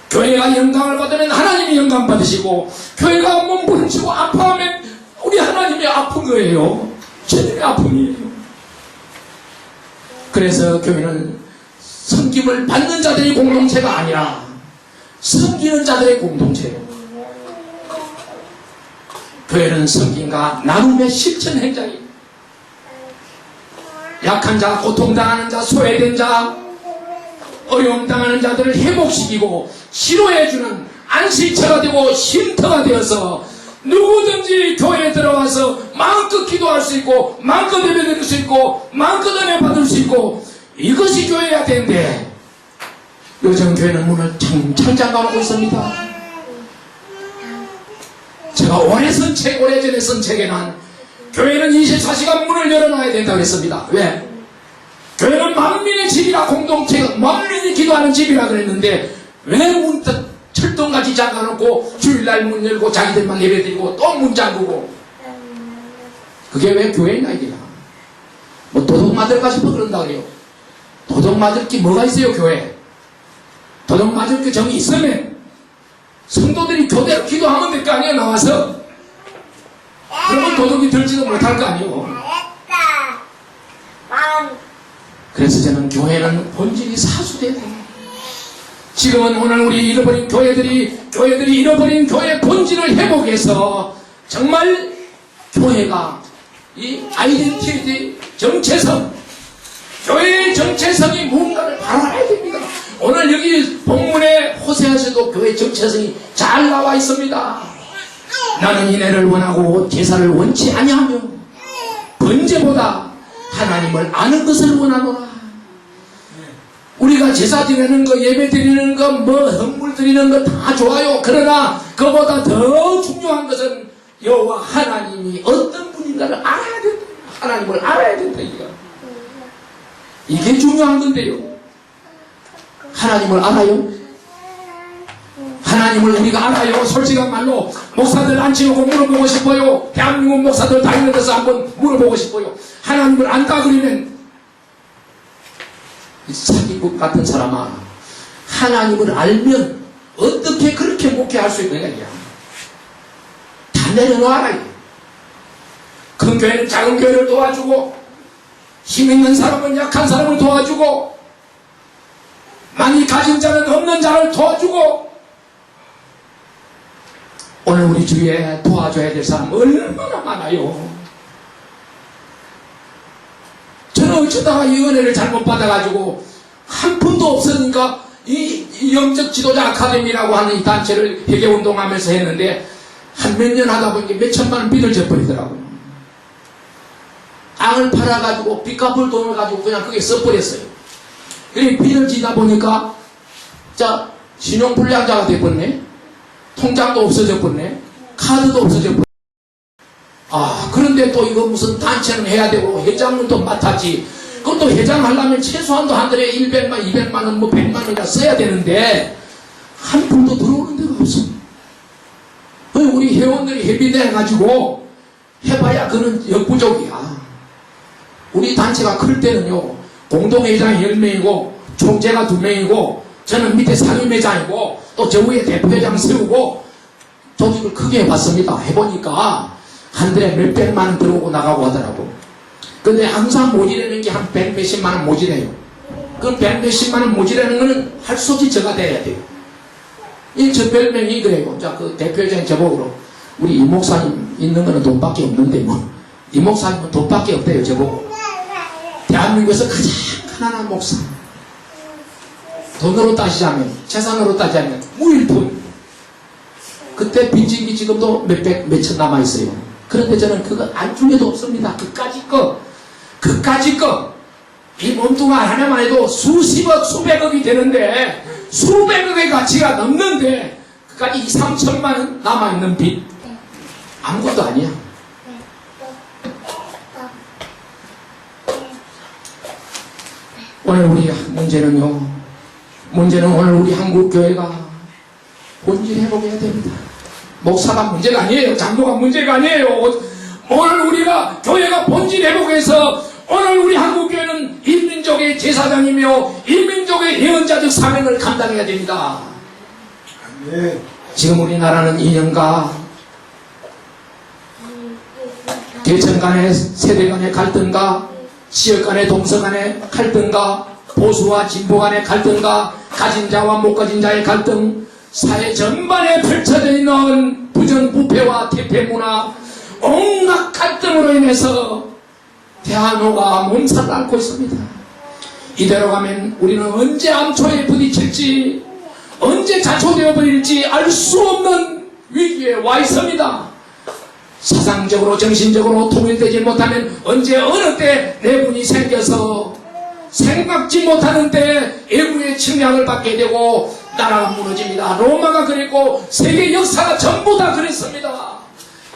교회가 영광을 받으면 하나님이 영광 받으시고 교회가 몸부림치고 아파하면 우리 하나님이 아픈 거예요. 주님의 아픔이에요. 그래서 교회는 섬김을 받는 자들의 공동체가 아니라 섬기는 자들의 공동체예요. 교회는 섬김과 나눔의 실천 행장이에요. 약한 자, 고통당하는 자, 소외된 자, 어려움 당하는 자들을 회복시키고 치료해주는 안식처가 되고 쉼터가 되어서 누구든지 교회에 들어와서 마음껏 기도할 수 있고 마음껏 예배드릴 수 있고 마음껏 은혜 받을 수 있고 이것이 교회여야 되는데 요즘 교회는 문을 창창 잠가놓고 있습니다. 제가 오래전에 쓴 책에는 교회는 24시간 문을 열어놔야 된다고 했습니다. 왜? 교회는 만민의 집이라 공동체가 만민이 기도하는 집이라 그랬는데 왜 문 철동같이 잠가놓고 주일날 문 열고 자기들만 예배드리고 또 문 잠그고 그게 왜 교회인가 이게 뭐 도둑 맞을까 싶어 그런다 그래요. 도둑 맞을 게 뭐가 있어요 교회? 도둑 맞을 게 정이 있으면 성도들이 교대로 기도하면 될 거 아니에요 나와서. 그러면 도둑이 들지도 못할 거 아니에요. 그래서 저는 교회는 본질이 사수돼야 돼요. 지금은 오늘 우리 잃어버린 교회들이 잃어버린 교회의 본질을 회복해서 정말 교회가 이 아이덴티티 정체성, 교회의 정체성이 뭔가를 알아야 됩니다. 오늘 여기 본문에 호세아서도 교회의 정체성이 잘 나와 있습니다. 나는 인애를 원하고 제사를 원치 아니하며 번제보다 하나님을 아는 것을 원하노라. 우리가 제사 드리는 거, 예배 드리는 거, 뭐 헌물 드리는 거 다 좋아요. 그러나 그보다 더 중요한 것은 여호와 하나님이 어떤 분인가를 알아야 된다. 하나님을 알아야 된다. 이게 중요한 건데요. 하나님을 알아요? 하나님을 우리가 알아요? 솔직한 말로 목사들 앉혀놓고 물어보고 싶어요. 대한민국 목사들 다니는 데서 한번 물어보고 싶어요. 하나님을 안다 그러면 사기꾼 같은 사람아, 하나님을 알면 어떻게 그렇게 목회할 수 있느냐 이야. 다 내려놔라. 큰 교회는 작은 교회를 도와주고 힘 있는 사람은 약한 사람을 도와주고 많이 가진 자는 없는 자를 도와주고. 오늘 우리 주위에 도와줘야 될 사람 얼마나 많아요. 저는 어쩌다가 이 은혜를 잘못 받아가지고 한 푼도 없으니까 이 영적 지도자 아카데미라고 하는 이 단체를 회계운동하면서 했는데 한 몇 년 하다 보니까 몇 천만 원 빚을 져버리더라고요. 땅을 팔아가지고 빚 갚을 돈을 가지고 그냥 그게 써버렸어요. 그래 빚을 지다 보니까 자 신용불량자가 돼버렸네. 통장도 없어져 버렸네. 카드도 없어져 버렸네. 아, 그런데 또 이거 무슨 단체는 해야 되고 회장은 또 맡았지. 그것도 회장 하려면 최소한도 한 달에 100만, 200만 원, 뭐 100만 원이나 써야 되는데 한 푼도 들어오는 데가 없어. 우리 회원들이 협의돼가지고 해봐야 그는 역부족이야. 우리 단체가 클 때는요, 공동회장이 10명이고 총재가 2명이고 저는 밑에 상임회장이고 또 저 위에 대표회장 세우고 조직을 크게 해봤습니다. 해보니까 한 달에 몇백만 원 들어오고 나가고 하더라고. 근데 항상 모집하는 게 한 100몇십만 원 모집해요. 그 100몇십만 원 모집하는 거는 할 수 없이 저가 돼야 돼요. 저 별명이 그래요. 자, 그 대표회장이 저보고 우리 이 목사님 있는 거는 돈밖에 없는데 뭐. 이 목사님은 돈밖에 없대요. 저보고. 대한민국에서 가장 가난한 목사. 돈으로 따지자면, 재산으로 따지자면 무일푼. 그때 빚진 지금도 몇천 남아있어요. 그런데 저는 그거 안중에도 없습니다. 그까짓 거. 이 몸뚱아 하나만 해도 수십억, 수백억이 되는데, 수백억의 가치가 넘는데, 그까지 2, 3천만 원 남아있는 빚. 아무것도 아니야. 오늘 우리 문제는 오늘 우리 한국교회가 본질 회복해야 됩니다. 목사가 문제가 아니에요. 장로가 문제가 아니에요. 오늘 우리가 교회가 본질 회복해서 오늘 우리 한국교회는 인민족의 제사장이며 인민족의 예언자적 사명을 감당해야 됩니다. 네. 지금 우리나라는 이념과 계층 간의 세대 간의 갈등과 지역 간의 동서 간의 갈등과 보수와 진보 간의 갈등과 가진 자와 못 가진 자의 갈등, 사회 전반에 펼쳐져 있는 부정부패와 퇴폐문화, 온갖 갈등으로 인해서 대한민국가 몸살을 앓고 있습니다. 이대로 가면 우리는 언제 암초에 부딪힐지, 언제 자초되어 버릴지 알 수 없는 위기에 와 있습니다. 사상적으로 정신적으로 통일되지 못하면 언제 어느 때 내분이 생겨서 생각지 못하는 때 외부의 침략을 받게 되고 나라가 무너집니다. 로마가 그랬고 세계 역사가 전부 다 그랬습니다.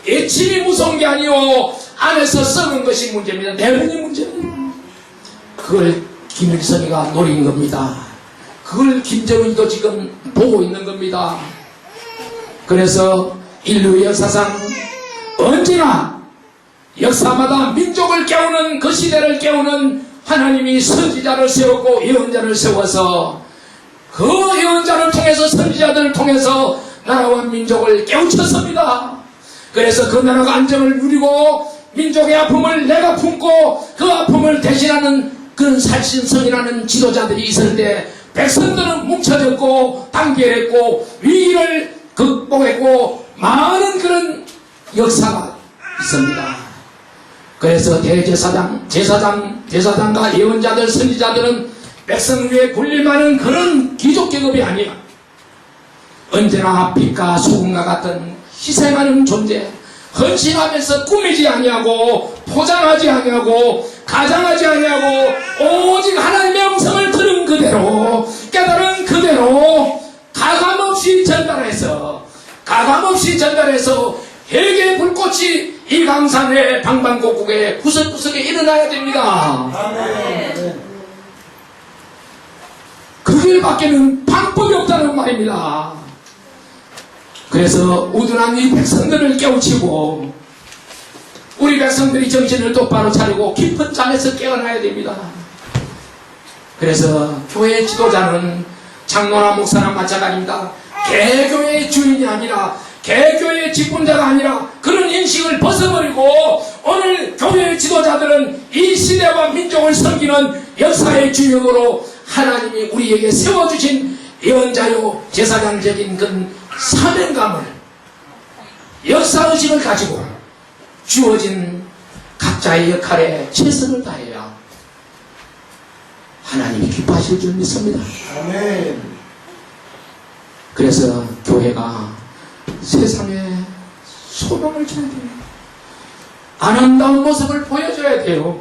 애침이 무서운 게 아니오, 안에서 썩은 것이 문제입니다. 내분이 문제입니다. 그걸 김일성이가 노린 겁니다. 그걸 김정은도 지금 보고 있는 겁니다. 그래서 인류의 역사상 언제나 역사마다 민족을 깨우는, 그 시대를 깨우는 하나님이 선지자를 세우고 예언자를 세워서 그 예언자를 통해서, 선지자들을 통해서 나라와 민족을 깨우쳤습니다. 그래서 그 나라가 안정을 누리고 민족의 아픔을 내가 품고 그 아픔을 대신하는 그런 살신성이라는 지도자들이 있을 때 백성들은 뭉쳐졌고 단결했고 위기를 극복했고 많은 그런 역사가 있습니다. 그래서 제사장과 예언자들, 선지자들은 백성 위에 군림하는 그런 귀족계급이 아니야. 언제나 빛과 소금과 같은 희생하는 존재, 헌신하면서 꾸미지 아니하고 포장하지 아니하고 가장하지 아니하고 오직 하나님의 음성을 들은 그대로, 깨달은 그대로 가감없이 전달해서 회개의 불꽃이 이 강산의 방방곡곡에 구석구석에 일어나야 됩니다. 그 길밖에는 방법이 없다는 말입니다. 그래서 우둔한 이 백성들을 깨우치고 우리 백성들이 정신을 똑바로 차리고 깊은 잠에서 깨어나야 됩니다. 그래서 교회 지도자는 장로나 목사나 마찬가지입니다. 개교의 주인이 아니라, 개교의 직분자가 아니라 그런 인식을 벗어버리고 오늘 교회의 지도자들은 이 시대와 민족을 섬기는 역사의 주역으로 하나님이 우리에게 세워주신 예언자요 제사장적인 그 사명감을, 역사의식을 가지고 주어진 각자의 역할에 최선을 다해야 하나님이 기뻐하실 줄 믿습니다. 아멘. 그래서 교회가 세상에 소망을 줘야 돼요. 아름다운 모습을 보여줘야 돼요.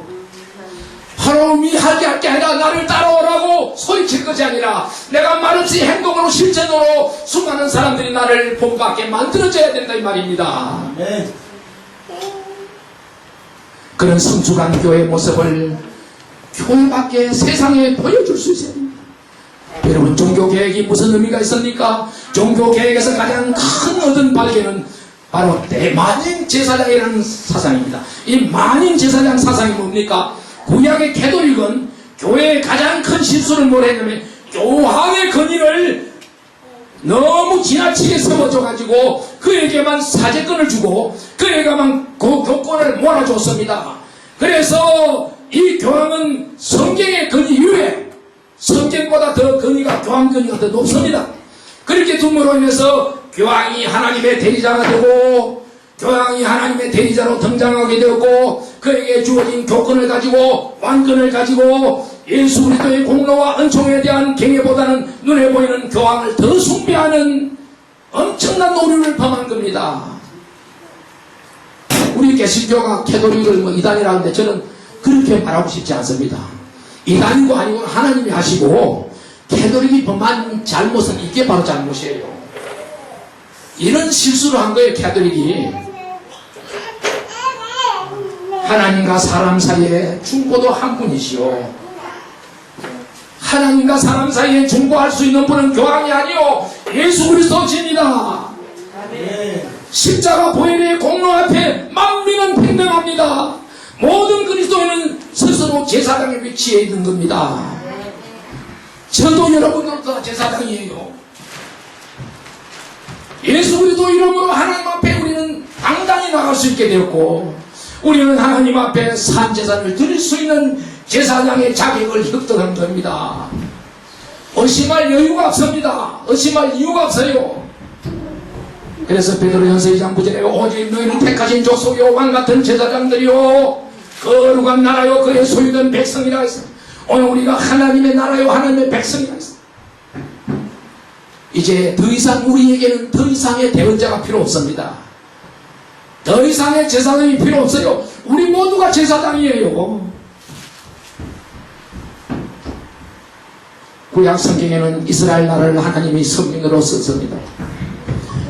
바로 미하게 게 아니라 나를 따라오라고 소리칠 것이 아니라 내가 말없이 행동으로 실천으로 수많은 사람들이 나를 본받게 만들어줘야 된다 이 말입니다. 아멘. 그런 성숙한 교회의 모습을 교회밖에 세상에 보여줄 수 있어야 됩니다. 여러분, 종교개혁이 무슨 의미가 있습니까? 종교개혁에서 가장 큰 얻은 발견은 바로 대만인 제사장이라는 사상입니다. 이 만인 제사장 사상이 뭡니까? 구약의 캐톨릭은 교회의 가장 큰 실수를 뭘 했냐면 교황의 권위를 너무 지나치게 세워줘가지고 그에게만 사제권을 주고 그에게만 교권을 몰아줬습니다. 그래서 이 교황은 성경의 권위 이외에 성경보다 더 권위가, 교황 권위가 더 높습니다. 그렇게 둠으로 인해서 교황이 하나님의 대리자가 되고 교황이 하나님의 대리자로 등장하게 되었고 그에게 주어진 교권을 가지고 왕권을 가지고 예수 그리스도의 공로와 은총에 대한 경외보다는 눈에 보이는 교황을 더 숭배하는 엄청난 오류를 범한 겁니다. 우리 개신교가 캐톨릭을 이단이라 하는데 저는 그렇게 말하고 싶지 않습니다. 이단이고 아니고 하나님이 하시고 캐톨릭이 범한 잘못은 이게 바로 잘못이에요. 이런 실수를 한 거예요. 캐톨릭이 하나님과 사람 사이에 중보도 한 분이시오. 하나님과 사람 사이에 중보할 수 있는 분은 교황이 아니오 예수 그리스도십니다. 십자가 보혈의 공로 앞에 만민은 평등합니다. 모든 그리스도인은 스스로 제사장의 위치에 있는 겁니다. 저도 여러분들도 다 제사장이에요. 예수 그리스도 이름으로 하나님 앞에 우리는 당당히 나갈 수 있게 되었고 우리는 하나님 앞에 산제사를 드릴 수 있는 제사장의 자격을 획득한 겁니다. 의심할 여유가 없습니다. 의심할 이유가 없어요. 그래서 베드로전서 2장 9절에 오직 너희는 택하신 족속이요 왕같은 제사장들이요 거룩한 나라요 그의 소유된 백성이라 했어. 오늘 우리가 하나님의 나라요 하나님의 백성이라 했어. 이제 더 이상 우리에게는 더 이상의 대언자가 필요 없습니다. 더 이상의 제사장이 필요 없어요. 우리 모두가 제사장이에요. 구약 성경에는 이스라엘 나라를 하나님이 성민으로 썼습니다.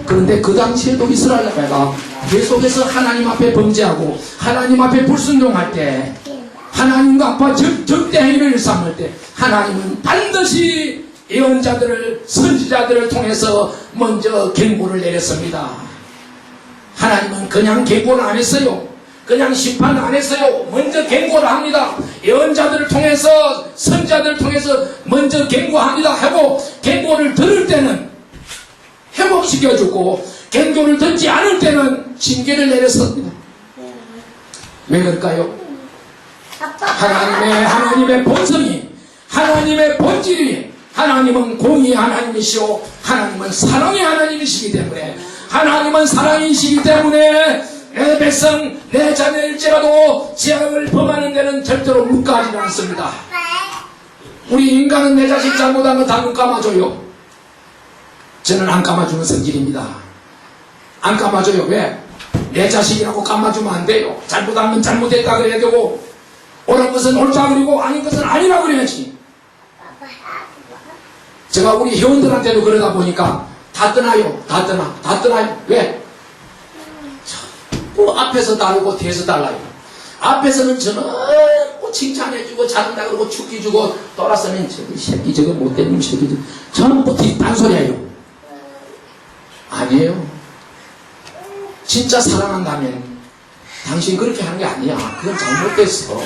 그런데 그 당시에도 이스라엘 나라가 계속해서 하나님 앞에 범죄하고 하나님 앞에 불순종할 때 하나님과 앞에 적대 행위를 삼을 때 하나님은 반드시 예언자들을 선지자들을 통해서 먼저 경고를 내렸습니다. 하나님은 그냥 경고를 안 했어요. 그냥 심판 안 했어요. 먼저 경고를 합니다. 예언자들을 통해서 선지자들을 통해서 먼저 경고합니다 하고 경고를 들을 때는 회복시켜주고 경고를 듣지 않을 때는 징계를 내렸습니다. 왜 그럴까요? 하나님의 본성이 하나님의 본질이 하나님은 공의의 하나님이시오 하나님은 사랑의 하나님이시기 때문에 하나님은 사랑이시기 때문에 내 백성 내 자녀일지라도 죄악을 범하는 데는 절대로 묵가하지 않습니다. 우리 인간은 내 자식 잘못한 거 다 눈 감아줘요. 저는 안 감아주는 성질입니다. 안 감아줘요. 왜? 내 자식이라고 감아주면 안 돼요. 잘못한 건 잘못했다 그래야 되고 옳은 것은 옳다 그리고 아닌 것은 아니라 그래야지. 제가 우리 회원들한테도 그러다 보니까 다 떠나요. 다 떠나요. 왜? 자꾸 앞에서 다르고 뒤에서 달라요. 앞에서는 저는 칭찬해주고 잘한다 그러고 축기 주고 돌아서면 저기 새끼 저거 못된 놈 새끼 전부 딴소리예요. 아니에요. 진짜 사랑한다면 당신 그렇게 하는 게 아니야. 그건 잘못됐어.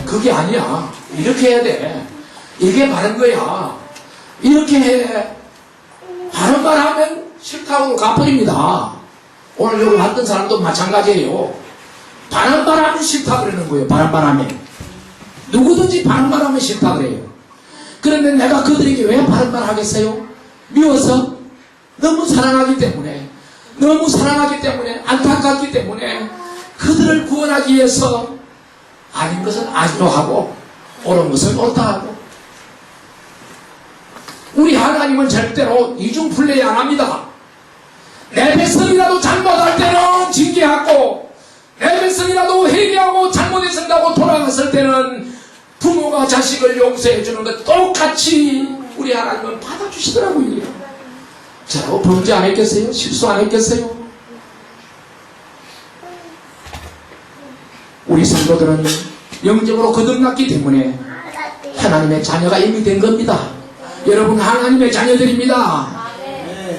그게 아니야. 이렇게 해야 돼. 이게 바른 거야. 이렇게 해. 바른 말 하면 싫다고 가버립니다. 오늘 여기 왔던 사람도 마찬가지예요. 바른 말 하면 싫다 그러는 거예요. 바른 말 하면. 누구든지 바른 말 하면 싫다 그래요. 그런데 내가 그들에게 왜 바른 말 하겠어요? 미워서? 너무 사랑하기 때문에. 너무 사랑하기 때문에. 안타깝기 때문에. 그들을 구원하기 위해서 아닌 것은 아니로 하고 옳은 것은 옳다 하고. 우리 하나님은 절대로 이중 플레이 안 합니다. 내 백성이라도 잘못할 때는 징계하고 내 백성이라도 회개하고 잘못했다고 돌아갔을 때는 부모가 자식을 용서해 주는 것 똑같이 우리 하나님은 받아주시더라고요. 저라고 범죄 안 했겠어요? 실수 안 했겠어요? 우리 성도들은 영적으로 거듭났기 때문에 하나님의 자녀가 이미 된 겁니다. 여러분 하나님의 자녀들입니다.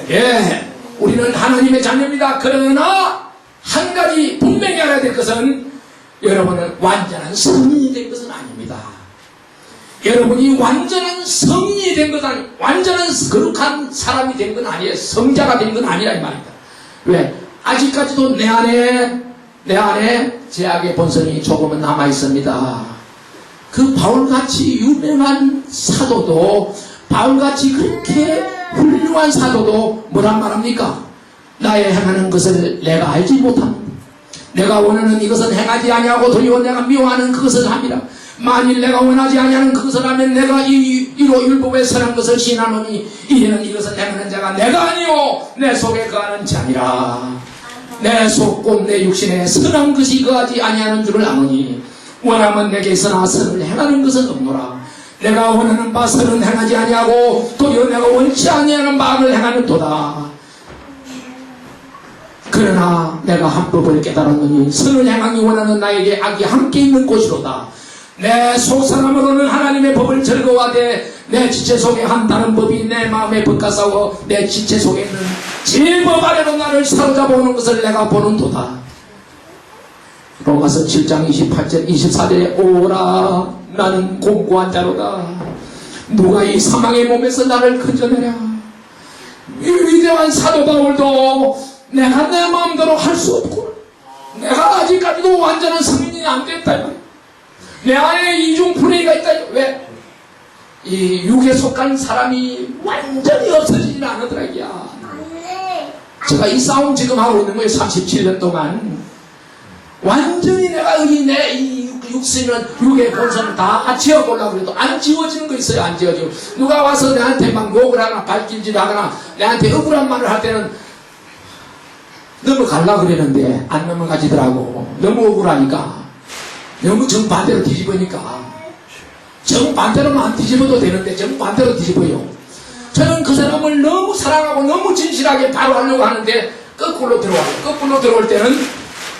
예, 우리는 하나님의 자녀입니다. 그러나 한 가지 분명히 알아야 될 것은 여러분은 완전한 성인이 된 것은 아닙니다. 여러분이 완전한 성인이 된 것은 아니에요. 완전한 거룩한 사람이 된 건 아니에요. 성자가 된 건 아니라 이 말입니다. 왜? 아직까지도 내 안에 죄악의 본성이 조금은 남아 있습니다. 그 바울같이 유명한 사도도 바울같이 그렇게 훌륭한 사도도 뭐란 말합니까? 나의 행하는 것을 내가 알지 못합니다. 내가 원하는 이것은 행하지 아니하고 도리어 내가 미워하는 그것을 합니다. 만일 내가 원하지 아니하는 그것을 하면 내가 이로 율법에 선한 것을 시인하노니 이는 이것을 행하는 자가 내가 아니요 내 속에 거하는 자니라. 내 속 곧 내 육신에 선한 것이 거하지 아니하는 줄을 아노니 원하면 내게 있으나 선을 행하는 것은 없노라. 내가 원하는 바 선은 행하지 아니하고 도리어 내가 원치 아니하는 바를 행하는도다. 그러나 내가 한 법을 깨달았느니 선을 행하기 원하는 나에게 악이 함께 있는 곳이로다. 내 속사람으로는 하나님의 법을 즐거워하되 내 지체 속에 한 다른 법이 내 마음에 벗가싸워 내 지체 속에 있는 제법 아래로 나를 사로잡아 오는 것을 내가 보는도다. 로마서 7장 28절 24절에 오라 나는 공고한 자로다. 누가 이 사망의 몸에서 나를 건져내랴. 이 위대한 사도 바울도 내가 내 마음대로 할 수 없고 내가 아직까지도 완전한 성인이 안 됐다. 이 말이야. 내 안에 이중 불행이가 있다. 왜? 이 육에 속한 사람이 완전히 없어지지는 않으더라. 이야. 제가 이 싸움 지금 하고 있는 거예요. 37년 동안. 완전히 내가 이 육신은, 육의 본성을 다 지워보려고 해도 안 지워지는 거 있어요. 안 지워지고. 누가 와서 내한테 막 욕을 하거나 발길질 하거나 내한테 억울한 말을 할 때는 넘어가려고 그러는데 안 넘어가지더라고. 너무 억울하니까. 너무 정반대로 뒤집으니까. 정반대로만 안 뒤집어도 되는데 정반대로 뒤집어요. 저는 그 사람을 너무 사랑하고 너무 진실하게 바로 하려고 하는데 거꾸로 들어와요. 거꾸로 들어올 때는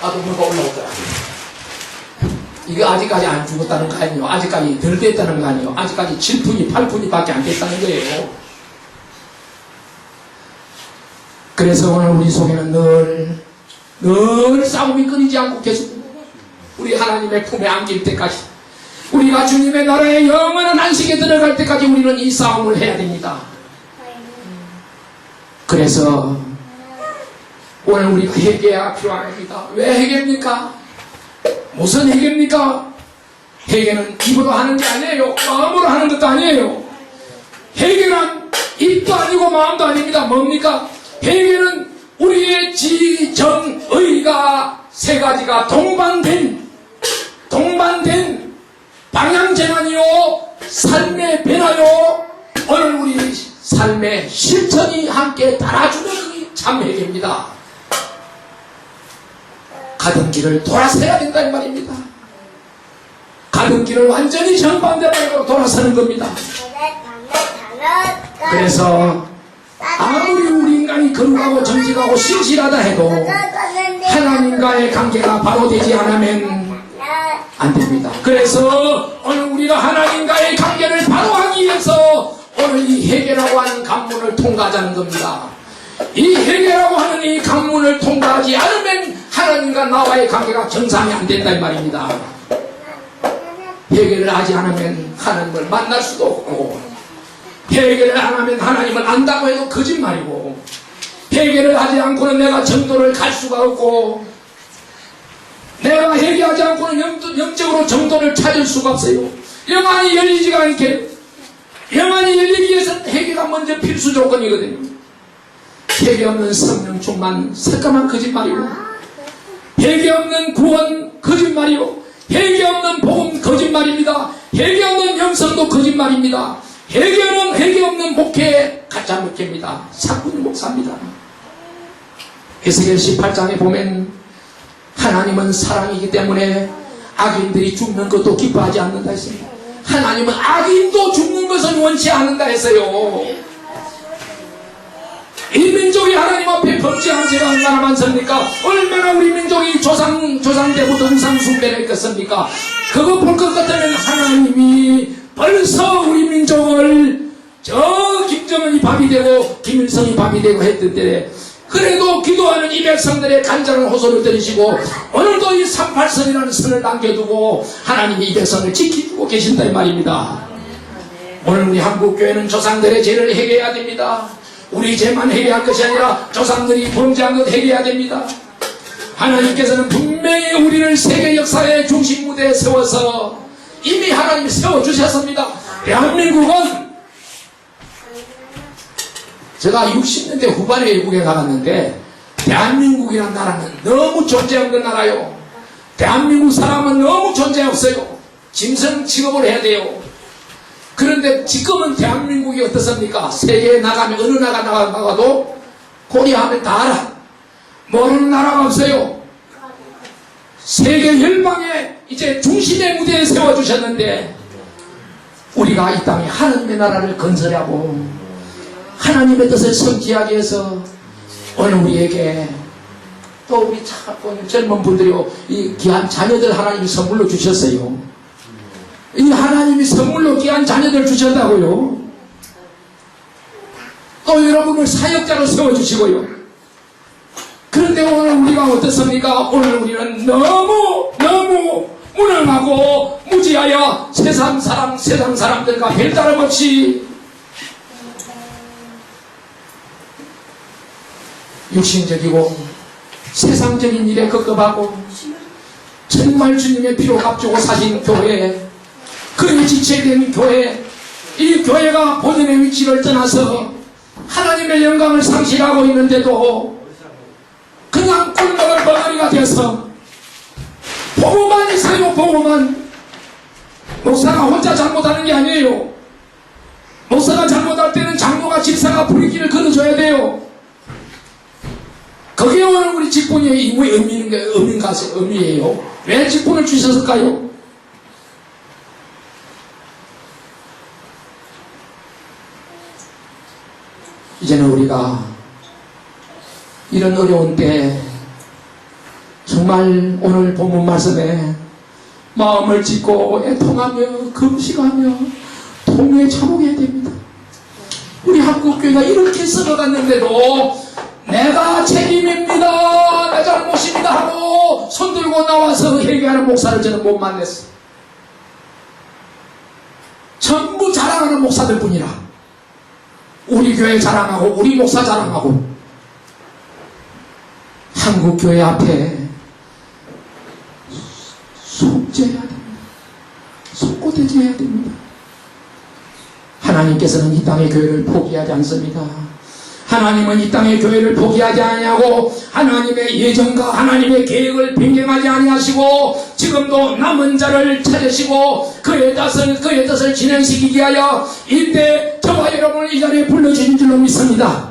나도 뭐가 올라오더라고요. 이거 아직까지 안 죽었다는 거 아니에요. 아직까지 덜 됐다는 거 아니에요. 아직까지 7분이 8분이 밖에 안 됐다는 거예요. 그래서 오늘 우리 속에는 늘 싸움이 끊이지 않고 계속 우리 하나님의 품에 안길 때까지, 우리가 주님의 나라의 영원한 안식에 들어갈 때까지 우리는 이 싸움을 해야 됩니다. 그래서 오늘 우리가 회개가 필요합니다. 왜 회개입니까? 무슨 회개입니까? 회개는 입으로 하는 게 아니에요. 마음으로 하는 것도 아니에요. 회개는 입도 아니고 마음도 아닙니다. 뭡니까? 회개는 우리의 지, 정, 의가 세 가지가 동반된 방향제만이요, 삶의 변화요, 오늘 우리 삶의 실천이 함께 달아주는 이 참 회개입니다. 가던 길을 돌아서야 된다는 말입니다. 가던 길을 완전히 정반대로 돌아서는 겁니다. 그래서 아무리 우리 인간이 거룩하고 정직하고 신실하다 해도 하나님과의 관계가 바로 되지 않으면 안 됩니다. 그래서 오늘 우리가 하나님과의 관계를 바로 하기 위해서 오늘 이 회개라고 하는 관문을 통과하자는 겁니다. 이 회개라고 하는 이 관문을 통과하지 않으면 하나님과 나와의 관계가 정상이 안 된다 이 말입니다. 회개를 하지 않으면 하나님을 만날 수도 없고, 회개를 안 하면 하나님을 안다고 해도 거짓말이고, 회개를 하지 않고는 내가 정도를 갈 수가 없고, 내가 회개하지 않고는 영적으로 정도를 찾을 수가 없어요. 영안이 열리지가 않게, 영안이 열리기 위해서는 회개가 먼저 필수 조건이거든요. 회개 없는 성령 충만 새까만 거짓말이고, 회개 없는 구원 거짓말이고, 회개 없는 복음 거짓말입니다. 회개 없는 영성도 거짓말입니다. 회개 없는 목회 가짜 목회입니다. 사꾼 목사입니다. 에스겔 18장에 보면 하나님은 사랑이기 때문에 악인들이 죽는 것도 기뻐하지 않는다 했습니다. 하나님은 악인도 죽는 것은 원치 않는다 했어요. 이 민족이 하나님 앞에 범죄한 죄가 얼마나 많습니까? 얼마나 우리 민족이 조상 때부터 우상 숭배를 했겠습니까? 그거 볼 것 같으면 하나님이 벌써 우리 민족을 저 김정은이 밥이 되고 김일성이 밥이 되고 했던데, 그래도 기도하는 이 백성들의 간절한 호소를 들으시고 오늘도 이 38선이라는 선을 남겨두고 하나님이 이 백성을 지켜주고 계신다 이 말입니다. 오늘 우리 한국교회는 조상들의 죄를 회개해야 됩니다. 우리 죄만 회개할 것이 아니라 조상들이 범죄한 것 회개해야 됩니다. 하나님께서는 분명히 우리를 세계 역사의 중심 무대에 세워서 이미 하나님이 세워주셨습니다. 대한민국은, 제가 60년대 후반에 외국에 가봤는데 대한민국이라는 나라는 너무 존재 없는 나라요. 대한민국 사람은 너무 존재 없어요. 짐승 취급을 해야 돼요. 그런데 지금은 대한민국이 어떻습니까? 세계에 나가면 어느 나라 나가도 코리아 하면 다 알아. 모르는 나라가 없어요. 세계 열방에 이제 중심의 무대에 세워주셨는데 우리가 이 땅에 하나님의 나라를 건설하고 하나님의 뜻을 성취하기 위해서 오늘 우리에게 또 우리 참 젊은 분들이요, 이 귀한 자녀들 하나님이 선물로 주셨어요. 이 하나님이 선물로 귀한 자녀들 주셨다고요. 또 여러분을 사역자로 세워주시고요. 그런데 오늘 우리가 어떻습니까? 오늘 우리는 너무 무능하고 무지하여 세상 사람들과 별다름 없이 육신적이고 세상적인 일에 급급하고 정말 주님의 피로 값주고 사신 교회, 그에 지체된 교회, 이 교회가 본인의 위치를 떠나서 하나님의 영광을 상실하고 있는데도 그냥 꿀먹을 벙어리가 되어서 보고만 있어요. 보고만. 목사가 혼자 잘못하는 게 아니에요. 목사가 잘못할 때는 장로가 집사가 불길을 걸어줘야 돼요. 그게 오늘 우리 직분의 의미예요. 왜 직분을 주셨을까요? 이제는 우리가 이런 어려운 때 정말 오늘 본문 말씀에 마음을 짓고 애통하며 금식하며 통에 차복해야 됩니다. 우리 한국교회가 이렇게 썩어갔는데도 내가 책임입니다, 내 잘못입니다 하고 손들고 나와서 회개하는 목사를 저는 못 만났어요. 전부 자랑하는 목사들 뿐이라. 우리 교회 자랑하고 우리 목사 자랑하고 한국교회 앞에 속죄해야 됩니다. 속고대죄해야 됩니다. 하나님께서는 이 땅의 교회를 포기하지 않습니다. 하나님은 이 땅의 교회를 포기하지 아니하고 하나님의 예정과 하나님의 계획을 변경하지 아니하시고 지금도 남은 자를 찾으시고 그의 뜻을 진행시키기 위하여 이때 저와 여러분을 이 자리에 불러주신 줄로 믿습니다.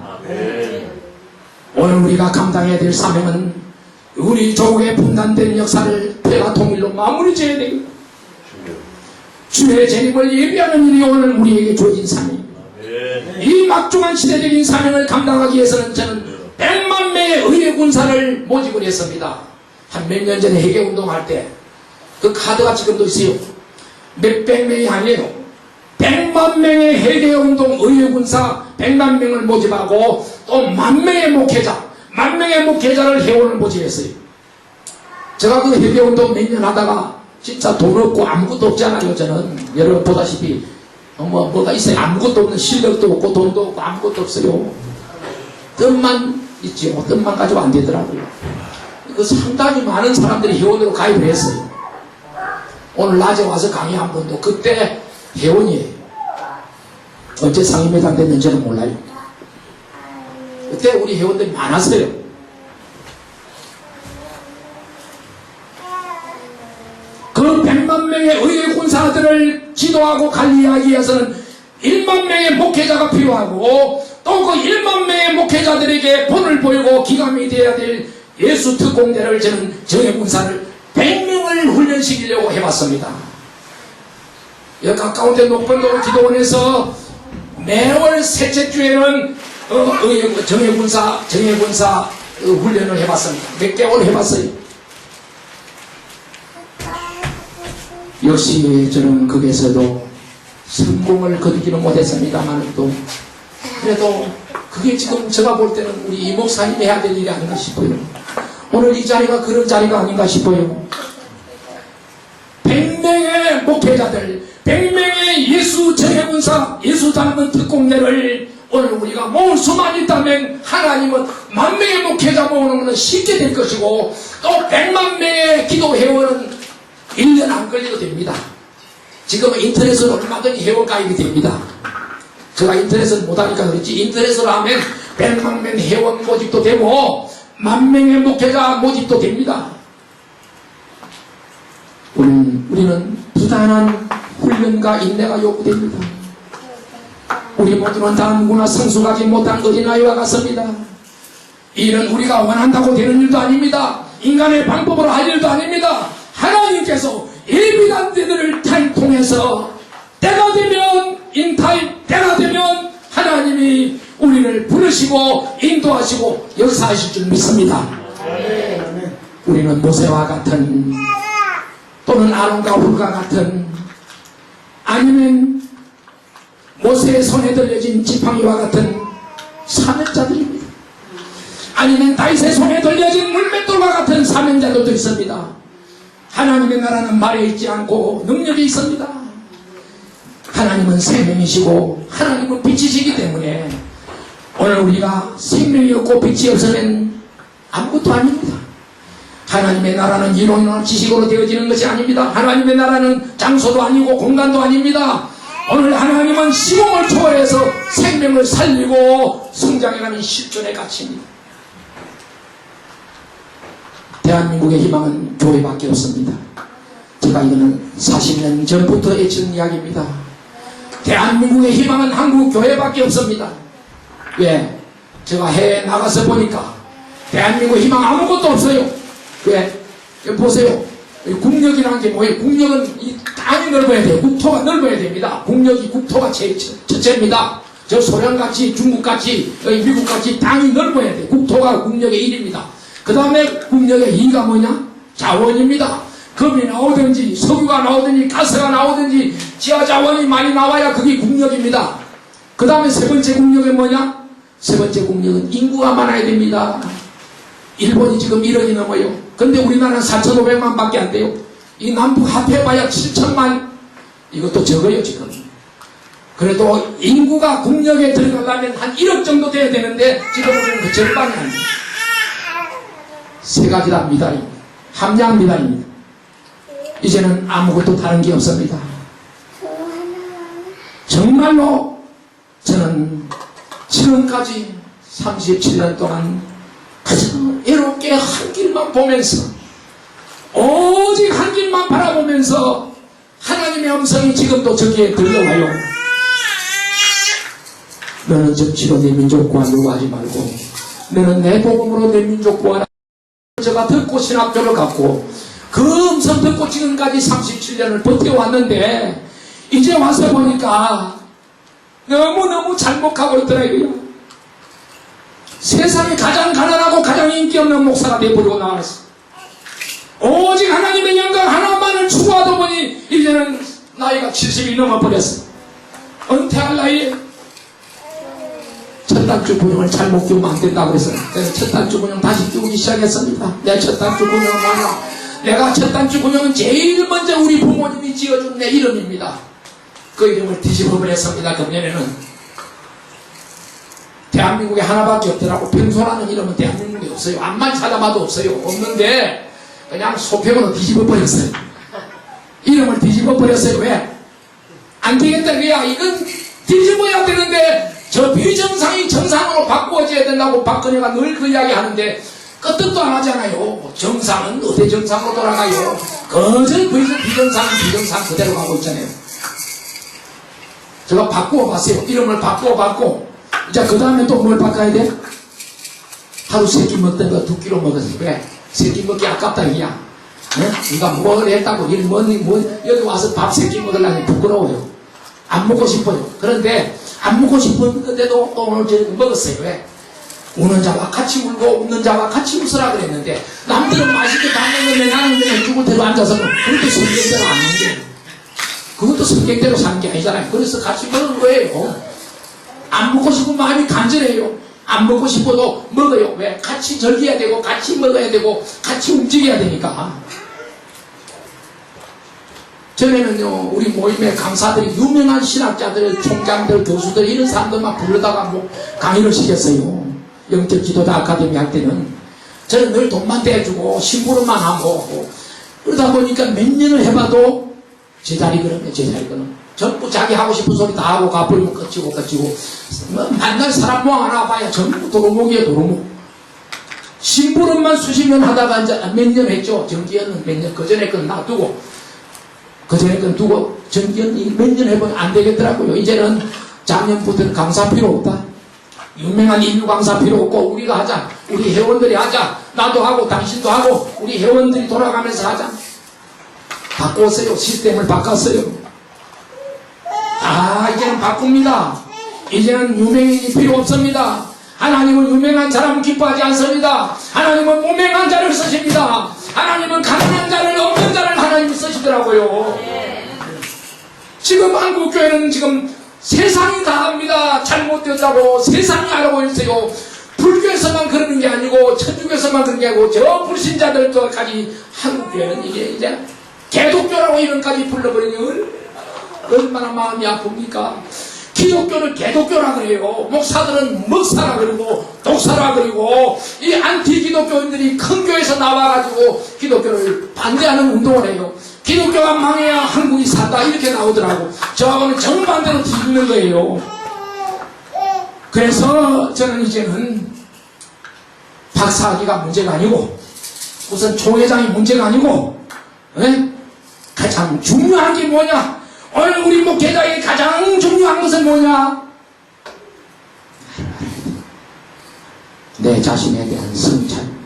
오늘 우리가 감당해야 될 사명은 우리 조국의 분단된 역사를 대가 통일로 마무리 지어야 되겠다. 주의 재림을 예비하는 일이 오늘 우리에게 주어진 사명입니다. 이 막중한 시대적인 사명을 감당하기 위해서는 저는 100만 명의 의회 군사를 모집을 했습니다. 한 몇 년 전에 해계운동할 때 그 카드가 지금도 있어요. 몇백 명이 아니에요. 100만 명의 해계운동 의회 군사 100만 명을 모집하고 또 10,000명의 목회자, 10,000명의 목회자를 회원을 모집했어요. 제가 그 해계운동 몇 년 하다가 진짜 돈 없고 아무것도 없잖아요. 저는 여러분 보다시피 뭐가 있어요. 아무것도 없는 실력도 없고 돈도 없고 아무것도 없어요. 뜻만 있지요. 뜻만 가지고 안 되더라고요. 그 상당히 많은 사람들이 회원으로 가입을 했어요. 오늘 낮에 와서 강의한 분도 그때 회원이에요. 언제 상임회장 됐는지는 몰라요. 그때 우리 회원들이 많았어요. 그 100만 명의 의회 군사들을 지도하고 관리하기 위해서는 1만 명의 목회자가 필요하고 또 그 1만 명의 목회자들에게 본을 보이고 기감이 되어야 될 예수 특공대를 저는 정예 군사를 100명을 훈련시키려고 해봤습니다. 여기 가까운 데 녹번도 기도원에서 매월 셋째 주에는 정예 군사 훈련을 해봤습니다. 몇 개월 해봤어요. 역시 저는 거기에서도 성공을 거두지는 못했습니다만 또 그래도 그게 지금 제가 볼 때는 우리 이 목사님이 해야 될 일이 아닌가 싶어요. 오늘 이 자리가 그런 자리가 아닌가 싶어요. 100명의 목회자들, 100명의 예수 정예군사, 예수 닮은 특공대를 오늘 우리가 모을 수만 있다면 하나님은 10,000명의 목회자 모으는 것은 쉽게 될 것이고 또 100만 명의 기도 회원은 1년 안 걸려도 됩니다. 지금 인터넷으로 얼마든지 회원 가입이 됩니다. 제가 인터넷을 못하니까 그렇지 인터넷으로 하면 100만 명 회원 모집도 되고 10,000명의 목회자 모집도 됩니다. 우리는 부단한 훈련과 인내가 요구됩니다. 우리 모두는 다 누구나 성숙하지 못한 어린아이와 같습니다. 이 일은 우리가 원한다고 되는 일도 아닙니다. 인간의 방법으로 할 일도 아닙니다. 하나님께서 예비한 때들을 통해서 때가 되면 인타임, 때가 되면 하나님이 우리를 부르시고 인도하시고 역사하실 줄 믿습니다. 우리는 모세와 같은 또는 아론과 훌과 같은 아니면 모세의 손에 들려진 지팡이와 같은 사명자들입니다. 아니면 다윗의 손에 들려진 물맷돌과 같은 사명자들도 있습니다. 하나님의 나라는 말에 있지 않고 능력이 있습니다. 하나님은 생명이시고 하나님은 빛이시기 때문에 오늘 우리가 생명이 없고 빛이 없으면 아무것도 아닙니다. 하나님의 나라는 이론이나 지식으로 되어지는 것이 아닙니다. 하나님의 나라는 장소도 아니고 공간도 아닙니다. 오늘 하나님은 시공을 초월해서 생명을 살리고 성장해가는 실존의 가치입니다. 대한민국의 희망은 교회밖에 없습니다. 제가 이거는 40년 전부터 애친 이야기입니다. 대한민국의 희망은 한국 교회밖에 없습니다. 왜? 제가 해외에 나가서 보니까 대한민국 희망 아무것도 없어요. 왜? 보세요. 국력이라는 게 뭐예요? 국력은 이 땅이 넓어야 돼요. 국토가 넓어야 됩니다. 국토가 제일 첫째입니다. 저 소련같이 중국같이 미국같이 땅이 넓어야 돼요. 국토가 국력의 1입니다. 그 다음에 국력의 2가 뭐냐? 자원입니다. 금이 나오든지 석유가 나오든지 가스가 나오든지 지하자원이 많이 나와야 그게 국력입니다. 그 다음에 세 번째 국력은 뭐냐? 세 번째 국력은 인구가 많아야 됩니다. 일본이 지금 1억이 넘어요. 근데 우리나라는 4,500만 밖에 안 돼요. 이 남북 합해봐야 7천만. 이것도 적어요 지금. 그래도 인구가 국력에 들어가려면 한 1억 정도 돼야 되는데 지금 우리는 그 절반이 안 돼요. 세 가지랍니다. 함량미다입니다. 이제는 아무것도 다른 게 없습니다. 정말로 저는 지금까지 37년 동안 가장 애롭게 한 길만 보면서 오직 한 길만 바라보면서 하나님의 음성이 지금도 저기에 들려와요. 너는 정치로 내 민족 구하려고 하지 말고 너는 내 복음으로 내 민족 구하라. 제가 듣고 신학교를 갔고 그 음성 듣고 지금까지 37년을 버텨왔는데 이제 와서 보니까 너무너무 잘못하고 있더라고요. 세상에 가장 가난하고 가장 인기 없는 목사가 되어버리고 나왔어. 오직 하나님의 영광 하나만을 추구하다 보니 이제는 나이가 70이 넘어버렸어. 은퇴할 나이에 첫 단추 군용을 잘못 끼우면 안 된다고 해서 그래서 첫 단추 군용 다시 끼우기 시작했습니다. 내 첫 단추 군용은 뭐냐? 내가 첫 단추 군용은 제일 먼저 우리 부모님이 지어준 내 이름입니다. 그 이름을 뒤집어버렸습니다. 금년에는 대한민국에 하나밖에 없더라고. 평소라는 이름은 대한민국에 없어요. 암만 찾아봐도 없어요. 없는데 그냥 소평으로 뒤집어버렸어요. 이름을 뒤집어버렸어요. 왜? 안 되겠다. 왜야? 이건 뒤집어야 되는데 저 비정상이 정상으로 바꾸어져야 된다고 박근혜가 늘 그 이야기 하는데 끄떡도 안 하잖아요. 정상은 어디 정상으로 돌아가요? 거절 비정상은 비정상 그대로 가고 있잖아요. 제가 바꾸어봤어요. 이름을 바꾸어봤고 이제 그 다음에 또 뭘 바꿔야 돼? 하루 3끼 먹던 거 2끼로 먹었어요. 왜? 3끼 먹기 아깝다 이야. 네가 뭘 했다고 여기 와서 밥 3끼 먹으려니 부끄러워요. 안 먹고 싶어요. 그런데 안 먹고 싶었는데도 또 오늘 저녁 먹었어요. 왜? 우는 자와 같이 울고 웃는 자와 같이 웃으라 그랬는데 남들은 맛있게 다 먹는데 나는 그냥 죽을 대로 앉아서 그것도 성경대로 안 먹는 그것도 성경대로 사는 게 아니잖아요. 그래서 같이 먹은 거예요. 안 먹고 싶은 마음이 간절해요. 안 먹고 싶어도 먹어요. 왜? 같이 즐겨야 되고 같이 먹어야 되고 같이 움직여야 되니까. 전에는요 우리 모임의 강사들이 유명한 신학자들, 총장들, 교수들 이런 사람들만 불러다가 뭐 강의를 시켰어요. 영적 지도자 아카데미 할 때는 저는 늘 돈만 대주고 심부름만 하고 그러다 보니까 몇 년을 해봐도 제자리거든요. 제자리거든. 전부 자기 하고 싶은 소리 다 하고 가버리면 끝이고 뭐 만날 사람 뭐 하나 봐야 전부 도루묵이에요. 도루묵. 심부름만 수십 년 하다가 이제 몇 년 했죠. 정기현은 몇 년, 그 전에 건 놔두고 정기현이 몇 년 해보면 안 되겠더라고요. 이제는 작년부터는 강사 필요 없다. 유명한 인류 강사 필요 없고 우리가 하자. 우리 회원들이 하자. 나도 하고 당신도 하고 우리 회원들이 돌아가면서 하자. 바꿨어요. 시스템을 바꿨어요. 이제는 바꿉니다. 이제는 유명인이 필요 없습니다. 하나님은 유명한 사람은 기뻐하지 않습니다. 하나님은 무명한 자를 쓰십니다. 하나님은 가난한 자를 없는 자를 하나님이 쓰시더라고요. 지금 한국교회는 지금 세상이 다 합니다. 잘못되었다고 세상이 알고 있어요. 불교에서만 그러는 게 아니고 천주교에서만 그런 게 아니고 저 불신자들까지 한국교회는 이제 개독교라고 이름까지 불러버리니 얼마나 마음이 아픕니까? 기독교를 개독교라 그래요. 목사들은 먹사라 그러고 독사라 그러고 이 안티 기독교인들이 큰 교회에서 나와가지고 기독교를 반대하는 운동을 해요. 기독교가 망해야 한국이 산다 이렇게 나오더라고. 저하고는 정반대로 뒤집는 거예요. 그래서 저는 이제는 박사학위가 문제가 아니고 우선 총회장이 문제가 아니고 가장 중요한 게 뭐냐? 오늘 우리 목회자에게 가장 중요한 것은 뭐냐? 내 자신에 대한 성찰입니다.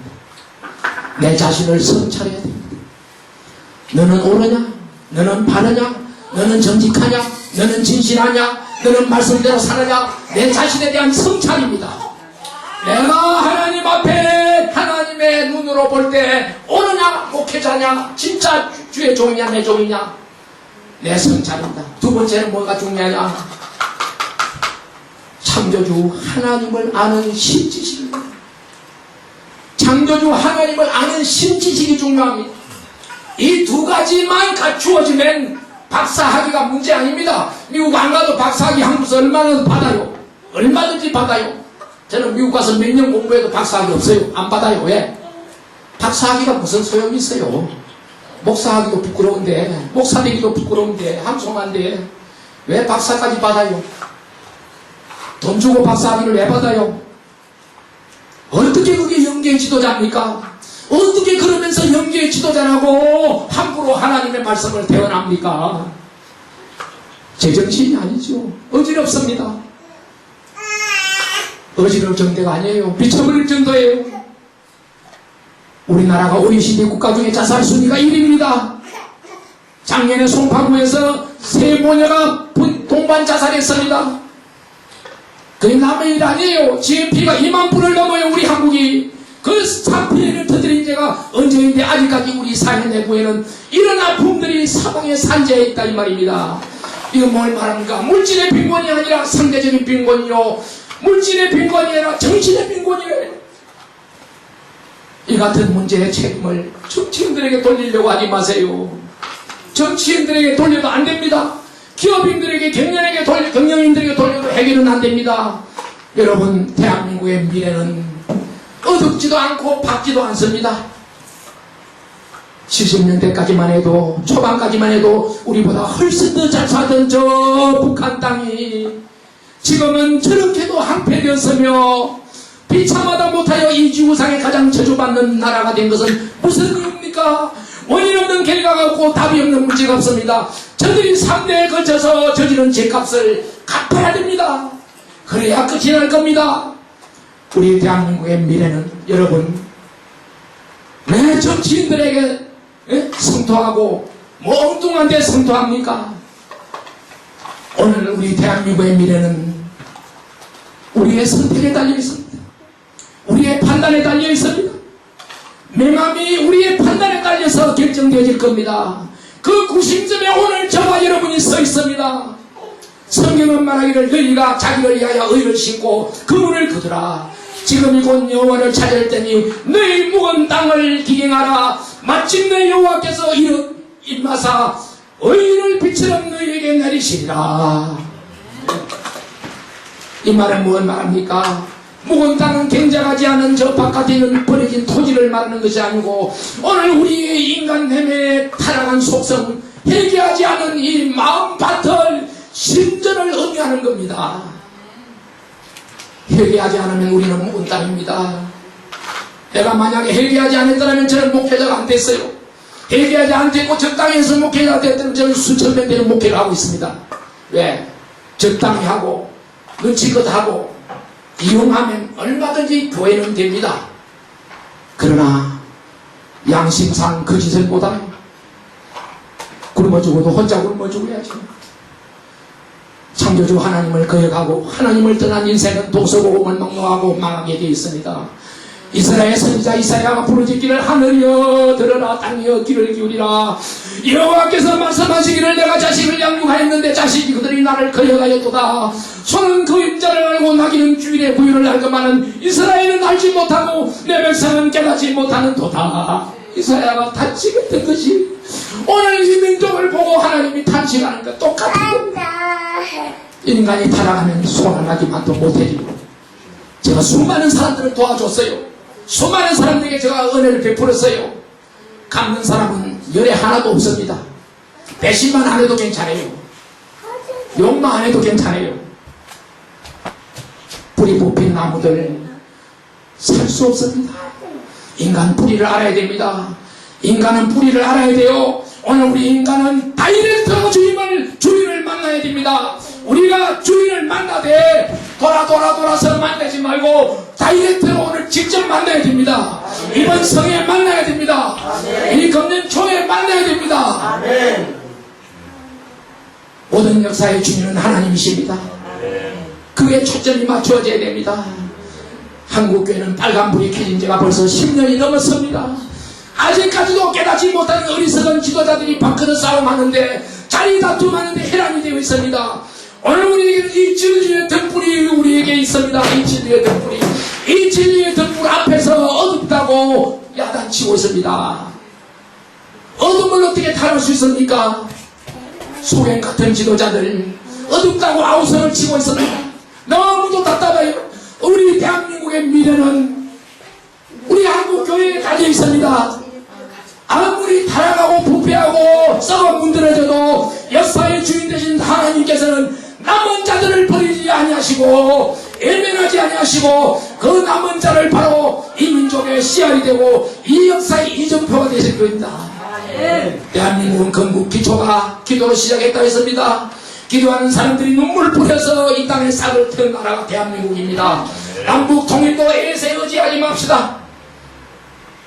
내 자신을 성찰해야 됩니다. 너는 옳으냐? 너는 바르냐? 너는 정직하냐? 너는 진실하냐? 너는 말씀대로 사느냐? 내 자신에 대한 성찰입니다. 내가 하나님 앞에 하나님의 눈으로 볼 때 옳으냐? 목회자냐? 진짜 주의 종이냐? 내 종이냐? 내 성찰입니다. 두 번째는 뭐가 중요하냐? 창조주 하나님을 아는 신지식입니다. 창조주 하나님을 아는 신지식이 중요합니다. 이 두 가지만 갖추어지면 박사학위가 문제 아닙니다. 미국 안 가도 박사학위 한국에서 얼마나 받아요? 얼마든지 받아요. 저는 미국 가서 몇 년 공부해도 박사학위 없어요. 안 받아요. 왜? 박사학위가 무슨 소용이 있어요? 목사하기도 부끄러운데, 목사 되기도 부끄러운데, 함송한데, 왜 박사까지 받아요? 돈 주고 박사학위를 왜 받아요? 어떻게 그게 영계의 지도자입니까? 어떻게 그러면서 영계의 지도자라고 함부로 하나님의 말씀을 대언합니까? 제정신이 아니죠. 어지럽습니다. 어지러울 정도가 아니에요. 미쳐버릴 정도예요. 우리나라가 OECD 국가 중에 자살 순위가 1위입니다. 작년에 송파구에서 3모녀가 동반 자살했습니다. 그게 남의 일 아니에요. GNP가 2만 불을 넘어요. 우리 한국이. 그 사피해를 터뜨린 죄가 언제인데 아직까지 우리 사회 내부에는 이런 아픔들이 사방에 산재해 있다 이 말입니다. 이건 뭘 말합니까? 물질의 빈곤이 아니라 상대적인 빈곤이요. 물질의 빈곤이 아니라 정신의 빈곤이래요. 이 같은 문제의 책임을 정치인들에게 돌리려고 하지 마세요. 정치인들에게 돌려도 안 됩니다. 기업인들에게, 경영인들에게 돌려도 해결은 안 됩니다. 여러분, 대한민국의 미래는 어둡지도 않고 밝지도 않습니다. 70년대까지만 해도, 초반까지만 해도 우리보다 훨씬 더 잘 살던 저 북한 땅이 지금은 저렇게도 항폐되었으며 비참하다 못하여 이 지구상에 가장 저주받는 나라가 된 것은 무슨 이유입니까? 원인 없는 결과가 없고 답이 없는 문제가 없습니다. 저들이 3대에 걸쳐서 저지른 죄값을 갚아야 됩니다. 그래야 끝이 날 겁니다. 우리 대한민국의 미래는 여러분 왜 정치인들에게 성토하고 뭐 엉뚱한 데 성토합니까? 오늘 우리 대한민국의 미래는 우리의 선택에 달려 있습니다. 우리의 판단에 달려 있습니다. 맹함이 우리의 판단에 달려서 결정되어질 겁니다. 그 구심점에 오늘 저와 여러분이 서 있습니다. 성경은 말하기를 너희가 자기를 위하여 의를 심고 그물을 거두라. 지금 이곳 여호와를 찾을 때니 너희 묵은 땅을 기경하라. 마침내 여호와께서 일마사 의를 빛처럼 너희에게 내리시리라. 이 말은 뭘 말합니까? 묵은 땅은 경작하지 않은 저 바깥에 있는 버려진 토지를 말하는 것이 아니고 오늘 우리의 인간 내면의 타락한 속성, 회개하지 않은 이 마음밭을 신전을 의미하는 겁니다. 회개하지 않으면 우리는 묵은 땅입니다. 내가 만약에 회개하지 않았더라면 저는 목회자가 안 됐어요. 회개하지 않았고 적당해서 목회자가 됐다면 저는 수천 명 되는 목회를 하고 있습니다. 왜? 적당히 하고 눈치껏 하고 이용하면 얼마든지 교회는 됩니다. 그러나 양심상 그 짓을 못하면 굶어 죽어도 혼자 굶어 죽어야죠. 창조주 하나님을 거역하고 하나님을 떠난 인생은 독서복음을 막론하고 망하게 되어 있습니다. 이스라엘 선지자 이사야가 부르짖기를 하늘이여 들으라 땅이여 귀를 기울이라. 여호와께서 말씀하시기를 내가 자식을 양육하였는데 자식이 그들이 나를 거역하였도다. 소는 그 임자를 알고 나귀는 주일의 부유를 알거만은 이스라엘은 알지 못하고 내 백성은 깨닫지 못하는 도다. 이사야가 탄식했던 것이 오늘 이 민족을 보고 하나님이 탄식하는 것 똑같은 겁니다. 인간이 타락하면 소원하기만도 못해지고 제가 수많은 사람들을 도와줬어요. 수많은 사람들에게 제가 은혜를 베풀었어요. 갚는 사람은 열에 하나도 없습니다. 배신만 안 해도 괜찮아요. 욕만 안 해도 괜찮아요. 뿌리 뽑힌 나무들 살 수 없습니다. 인간 뿌리를 알아야 됩니다. 인간은 뿌리를 알아야 돼요. 오늘 우리 인간은 다이렉트로 주인을 만나야 됩니다. 우리가 주인을 만나되 돌아서 만나지 말고 다이렉트로 오늘 직접 만나야 됩니다. 이번 성에 만나야 됩니다. 이 금년 초에 만나야 됩니다. 모든 역사의 주인은 하나님이십니다. 그게 초점이 맞춰져야 됩니다. 한국교회는 빨간불이 켜진 지가 벌써 10년이 넘었습니다. 아직까지도 깨닫지 못하는 어리석은 지도자들이 밖에서 싸움하는데 자리 다툼하는데 해란이 되어 있습니다. 오늘 우리에게는 이 진리의 등불이 우리에게 있습니다. 이 진리의 등불이, 이 진리의 등불 앞에서 어둡다고 야단치고 있습니다. 어둠을 어떻게 탈할 수 있습니까? 소경 같은 지도자들 어둡다고 아우성을 치고 있습니다. 너무도 답답해요. 우리 대한민국의 미래는 우리 한국교회에 달려 있습니다. 아무리 타락하고 부패하고 썩어 문드러져도 역사의 주인 되신 하나님께서는 남은 자들을 버리지 아니하시고 외면하지 아니하시고 그 남은 자를 바로 이 민족의 씨알이 되고 이 역사의 이정표가 되실 겁니다. 대한민국은 건국 기초가 기도로 시작했다 했습니다. 기도하는 사람들이 눈물을 뿌려서 이 땅에 싹을 튼 나라가 대한민국입니다. 남북 통일도 애세 의지하지 맙시다.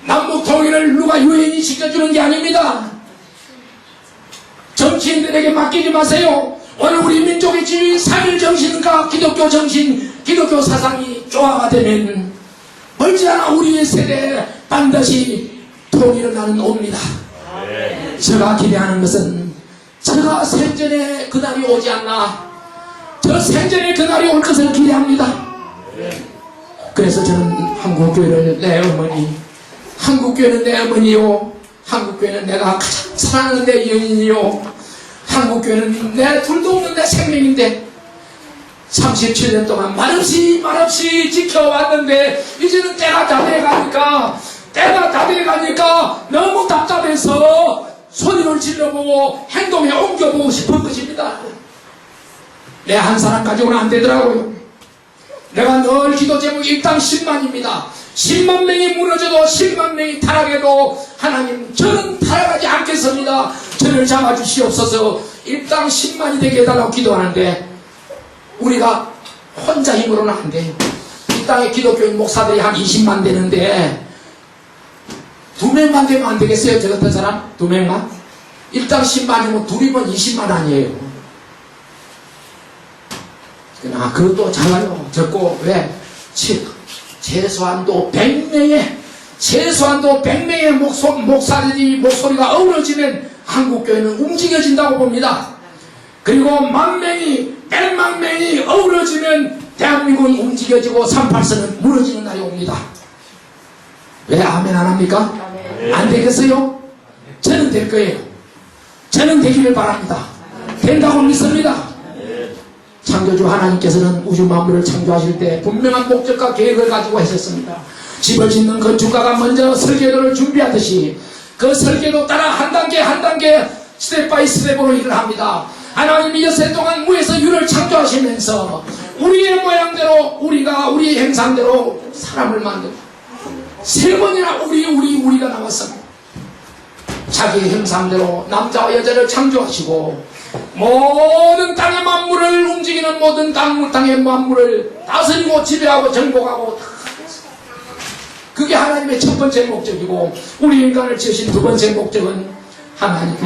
남북 통일을 누가 유엔이 지켜주는 게 아닙니다. 정치인들에게 맡기지 마세요. 오늘 우리 민족의 주인 3일 정신과 기독교 정신, 기독교 사상이 조화가 되면 멀지않아 우리의 세대에 반드시 통일은 나는 옵니다. 제가 기대하는 것은 제가 생전에 그날이 오지 않나, 저 생전에 그날이 올 것을 기대합니다. 그래서 저는 한국교회를 내 어머니, 한국교회는 내 어머니요, 한국교회는 내가 가장 사랑하는 내 연인이요, 한국교회는 내 둘도 없는 내 생명인데 37년 동안 말없이 지켜왔는데 이제는 때가 다 돼가니까 너무 답답해서 소리를 질러보고 행동에 옮겨보고 싶은 것입니다. 내 한 사람 가지고는 안 되더라고요. 내가 늘 기도 제목이 일당 10만입니다. 10만 명이 무너져도 10만 명이 타락해도 하나님 저는 타락하지 않겠습니다. 저를 잡아주시옵소서. 일당 10만이 되게 해달라고 기도하는데 우리가 혼자 힘으로는 안 돼요. 이 땅에 기독교인 목사들이 한 20만 되는데 2명만 되면 안 되겠어요? 저 같은 사람? 2명만? 일당 10만이면 둘이면 20만 아니에요. 그러나 그것도 작아요. 적고 왜? 최소한도 100명의 목소리가 어우러지면 한국교회는 움직여진다고 봅니다. 그리고 10,000명이 100만 명이 어우러지면 대한민국은 움직여지고 38선은 무너지는 날이 옵니다. 왜 아멘 안 합니까? 안 되겠어요? 저는 될 거예요. 저는 되기를 바랍니다. 된다고 믿습니다. 창조주 하나님께서는 우주 만물을 창조하실 때 분명한 목적과 계획을 가지고 하셨습니다. 집을 짓는 건축가가 먼저 설계도를 준비하듯이 그 설계도 따라 한 단계 스텝 바이 스텝으로 일을 합니다. 하나님이 여세 동안 무에서 유를 창조하시면서 우리의 모양대로 우리 형상대로 사람을 만들고 3번이나 우리가 나왔습니다. 자기의 형상대로 남자와 여자를 창조하시고 모든 땅의 만물을 움직이는 모든 땅의 만물을 다스리고 지배하고 정복하고 그게 하나님의 첫 번째 목적이고 우리 인간을 지으신 두 번째 목적은 하나님이